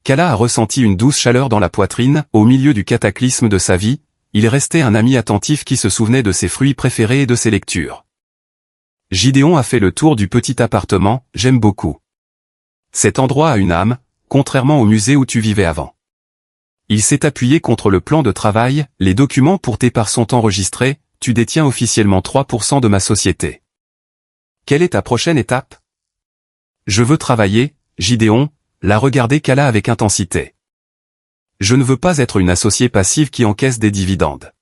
Kala a ressenti une douce chaleur dans la poitrine, au milieu du cataclysme de sa vie, il restait un ami attentif qui se souvenait de ses fruits préférés et de ses lectures. Gideon a fait le tour du petit appartement, j'aime beaucoup. Cet endroit a une âme, contrairement au musée où tu vivais avant. Il s'est appuyé contre le plan de travail, les documents pour tes parts sont enregistrés, tu détiens officiellement 3% de ma société. Quelle est ta prochaine étape? Je veux travailler, Gideon, l'a regardé Kala avec intensité. Je ne veux pas être une associée passive qui encaisse des dividendes.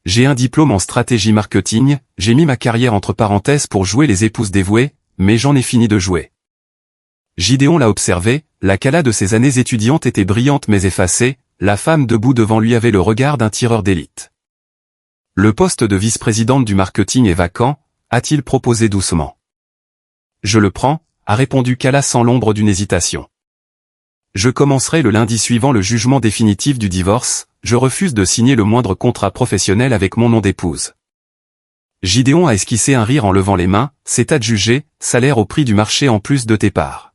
J'ai un diplôme en stratégie marketing, j'ai mis ma carrière entre parenthèses pour jouer les épouses dévouées, mais j'en ai fini de jouer. Gideon l'a observé, la Kala de ses années étudiantes était brillante mais effacée, la femme debout devant lui avait le regard d'un tireur d'élite. Le poste de vice-présidente du marketing est vacant, a-t-il proposé doucement. Je le prends, a répondu Kala sans l'ombre d'une hésitation. Je commencerai le lundi suivant le jugement définitif du divorce, je refuse de signer le moindre contrat professionnel avec mon nom d'épouse. Gideon a esquissé un rire en levant les mains, c'est adjugé, salaire au prix du marché en plus de tes parts.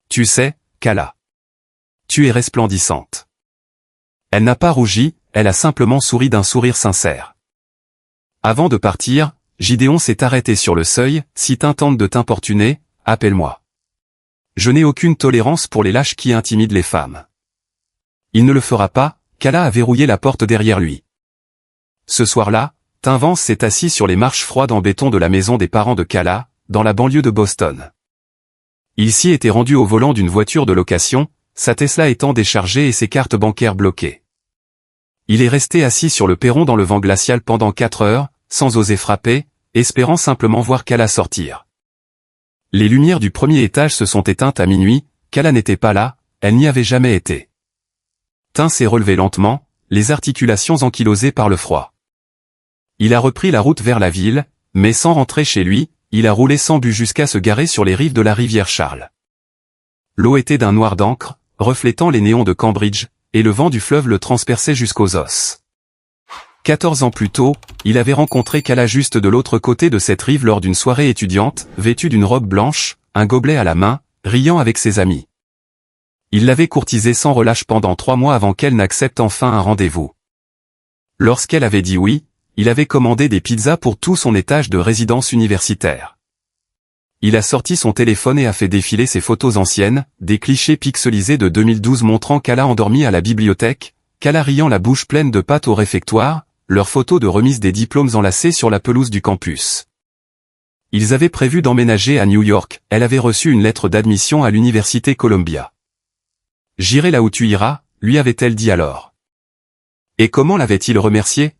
Tu sais, Kala. Tu es resplendissante. Elle n'a pas rougi, elle a simplement souri d'un sourire sincère. Avant de partir, Gideon s'est arrêté sur le seuil, si Tin tente de t'importuner, appelle-moi. Je n'ai aucune tolérance pour les lâches qui intimident les femmes. Il ne le fera pas, Kala a verrouillé la porte derrière lui. Ce soir-là, Tin Vance s'est assis sur les marches froides en béton de la maison des parents de Kala, dans la banlieue de Boston. Il s'y était rendu au volant d'une voiture de location, sa Tesla étant déchargée et ses cartes bancaires bloquées. Il est resté assis sur le perron dans le vent glacial pendant 4 heures, sans oser frapper, espérant simplement voir Kala sortir. Les lumières du premier étage se sont éteintes à minuit, Kala n'était pas là, elle n'y avait jamais été. Tin s'est relevé lentement, les articulations ankylosées par le froid. Il a repris la route vers la ville, mais sans rentrer chez lui, il a roulé sans but jusqu'à se garer sur les rives de la rivière Charles. L'eau était d'un noir d'encre, reflétant les néons de Cambridge, et le vent du fleuve le transperçait jusqu'aux os. 14 ans plus tôt, il avait rencontré Calla juste de l'autre côté de cette rive lors d'une soirée étudiante, vêtue d'une robe blanche, un gobelet à la main, riant avec ses amis. Il l'avait courtisée sans relâche pendant 3 mois avant qu'elle n'accepte enfin un rendez-vous. Lorsqu'elle avait dit oui, il avait commandé des pizzas pour tout son étage de résidence universitaire. Il a sorti son téléphone et a fait défiler ses photos anciennes, des clichés pixelisés de 2012 montrant Calla endormie à la bibliothèque, Calla riant la bouche pleine de pâtes au réfectoire, leurs photos de remise des diplômes enlacés sur la pelouse du campus. Ils avaient prévu d'emménager à New York, elle avait reçu une lettre d'admission à l'université Columbia. « J'irai là où tu iras », lui avait-elle dit alors. Et comment l'avait-il remercié?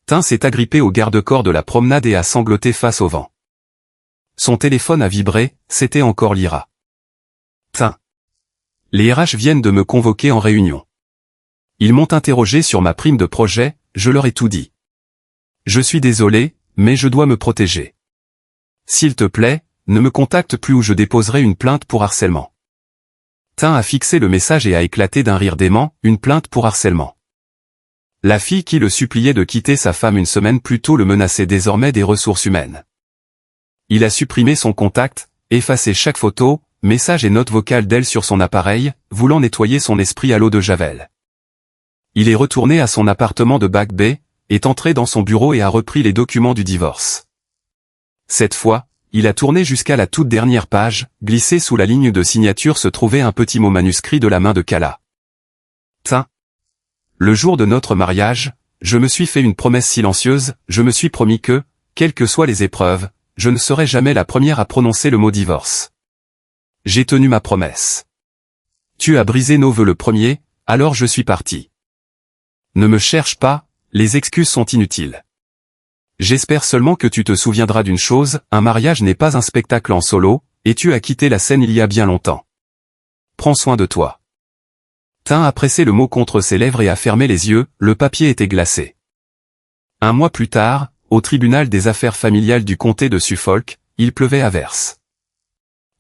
Tin s'est agrippé au garde-corps de la promenade et a sangloté face au vent. Son téléphone a vibré, c'était encore Lyra. Tin. Les RH viennent de me convoquer en réunion. Ils m'ont interrogé sur ma prime de projet, je leur ai tout dit. Je suis désolé, mais je dois me protéger. S'il te plaît, ne me contacte plus ou je déposerai une plainte pour harcèlement. Tin a fixé le message et a éclaté d'un rire dément, une plainte pour harcèlement. La fille qui le suppliait de quitter sa femme une semaine plus tôt le menaçait désormais des ressources humaines. Il a supprimé son contact, effacé chaque photo, message et note vocale d'elle sur son appareil, voulant nettoyer son esprit à l'eau de Javel. Il est retourné à son appartement de Back Bay, est entré dans son bureau et a repris les documents du divorce. Cette fois, il a tourné jusqu'à la toute dernière page, glissé sous la ligne de signature se trouvait un petit mot manuscrit de la main de Calla. Tin. Le jour de notre mariage, je me suis fait une promesse silencieuse, je me suis promis que, quelles que soient les épreuves, je ne serai jamais la première à prononcer le mot divorce. J'ai tenu ma promesse. Tu as brisé nos vœux le premier, alors je suis parti. Ne me cherche pas, les excuses sont inutiles. J'espère seulement que tu te souviendras d'une chose, un mariage n'est pas un spectacle en solo, et tu as quitté la scène il y a bien longtemps. Prends soin de toi. Tin a pressé le mot contre ses lèvres et a fermé les yeux, le papier était glacé. Un mois plus tard, au tribunal des affaires familiales du comté de Suffolk, il pleuvait à verse.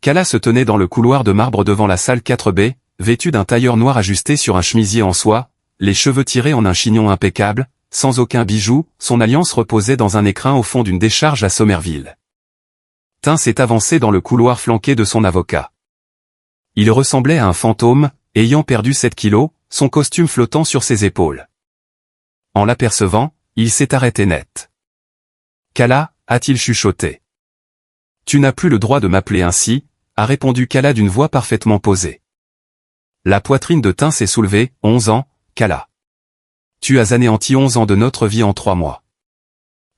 Calla se tenait dans le couloir de marbre devant la salle 4B, vêtue d'un tailleur noir ajusté sur un chemisier en soie, les cheveux tirés en un chignon impeccable, sans aucun bijou, son alliance reposait dans un écrin au fond d'une décharge à Somerville. Tin s'est avancé dans le couloir flanqué de son avocat. Il ressemblait à un fantôme, ayant perdu 7 kilos, son costume flottant sur ses épaules. En l'apercevant, il s'est arrêté net. « Calla » a-t-il chuchoté. « Tu n'as plus le droit de m'appeler ainsi » a répondu Calla d'une voix parfaitement posée. La poitrine de Tin s'est soulevée, 11 ans, Calla. Tu as anéanti 11 ans de notre vie en 3 mois.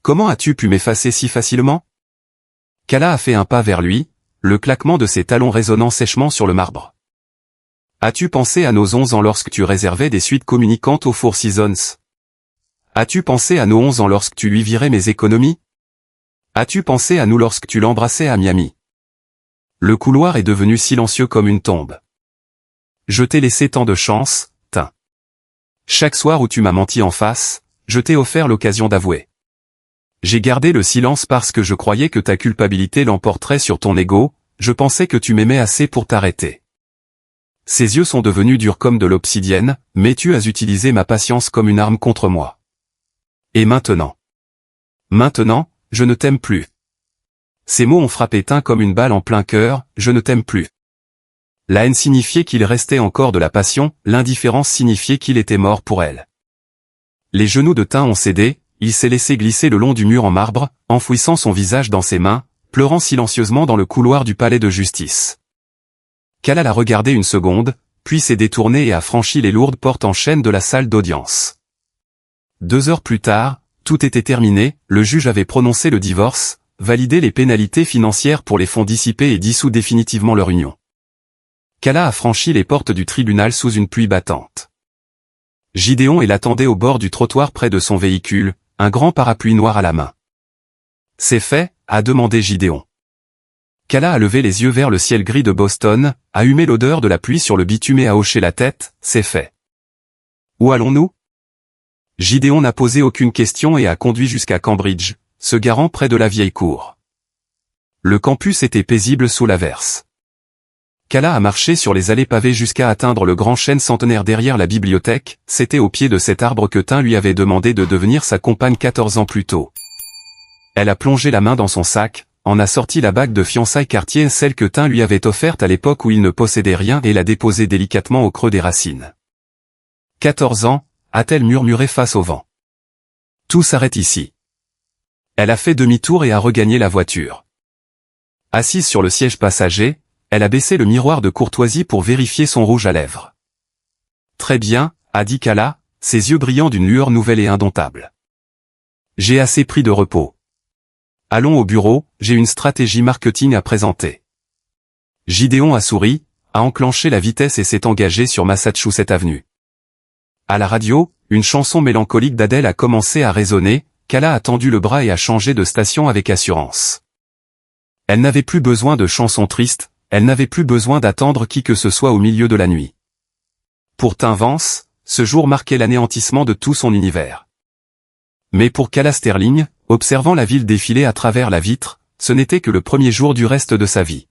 Comment as-tu pu m'effacer si facilement? Calla a fait un pas vers lui, le claquement de ses talons résonnant sèchement sur le marbre. As-tu pensé à nos 11 ans lorsque tu réservais des suites communicantes au Four Seasons? As-tu pensé à nos 11 ans lorsque tu lui virais mes économies? As-tu pensé à nous lorsque tu l'embrassais à Miami? Le couloir est devenu silencieux comme une tombe. Je t'ai laissé tant de chance, Tin. Chaque soir où tu m'as menti en face, je t'ai offert l'occasion d'avouer. J'ai gardé le silence parce que je croyais que ta culpabilité l'emporterait sur ton ego, je pensais que tu m'aimais assez pour t'arrêter. Ses yeux sont devenus durs comme de l'obsidienne, mais tu as utilisé ma patience comme une arme contre moi. Et maintenant? Maintenant, je ne t'aime plus. Ces mots ont frappé Tin comme une balle en plein cœur, je ne t'aime plus. La haine signifiait qu'il restait encore de la passion, l'indifférence signifiait qu'il était mort pour elle. Les genoux de Tin ont cédé, il s'est laissé glisser le long du mur en marbre, enfouissant son visage dans ses mains, pleurant silencieusement dans le couloir du palais de justice. Calla l'a regardé une seconde, puis s'est détourné et a franchi les lourdes portes en chêne de la salle d'audience. 2 heures plus tard, tout était terminé, le juge avait prononcé le divorce, validé les pénalités financières pour les fonds dissipés et dissous définitivement leur union. Calla a franchi les portes du tribunal sous une pluie battante. Gideon l'attendait au bord du trottoir près de son véhicule, un grand parapluie noir à la main. « C'est fait ?» a demandé Gideon. Calla a levé les yeux vers le ciel gris de Boston, a humé l'odeur de la pluie sur le bitume et a hoché la tête, « C'est fait. » Où allons-nous? Gideon n'a posé aucune question et a conduit jusqu'à Cambridge, se garant près de la vieille cour. Le campus était paisible sous l'averse. Kala a marché sur les allées pavées jusqu'à atteindre le grand chêne centenaire derrière la bibliothèque, c'était au pied de cet arbre que Tin lui avait demandé de devenir sa compagne 14 ans plus tôt. Elle a plongé la main dans son sac, en a sorti la bague de fiançailles Cartier, celle que Tin lui avait offerte à l'époque où il ne possédait rien, et l'a déposée délicatement au creux des racines. 14 ans, a-t-elle murmuré face au vent. Tout s'arrête ici. Elle a fait demi-tour et a regagné la voiture. Assise sur le siège passager, elle a baissé le miroir de courtoisie pour vérifier son rouge à lèvres. Très bien, a dit Kala, ses yeux brillant d'une lueur nouvelle et indomptable. J'ai assez pris de repos. Allons au bureau, j'ai une stratégie marketing à présenter. Gideon a souri, a enclenché la vitesse et s'est engagé sur Massachusetts Avenue. À la radio, une chanson mélancolique d'Adèle a commencé à résonner, Kala a tendu le bras et a changé de station avec assurance. Elle n'avait plus besoin de chansons tristes, elle n'avait plus besoin d'attendre qui que ce soit au milieu de la nuit. Pour Tin Vance, ce jour marquait l'anéantissement de tout son univers. Mais pour Kala Sterling, observant la ville défiler à travers la vitre, ce n'était que le premier jour du reste de sa vie.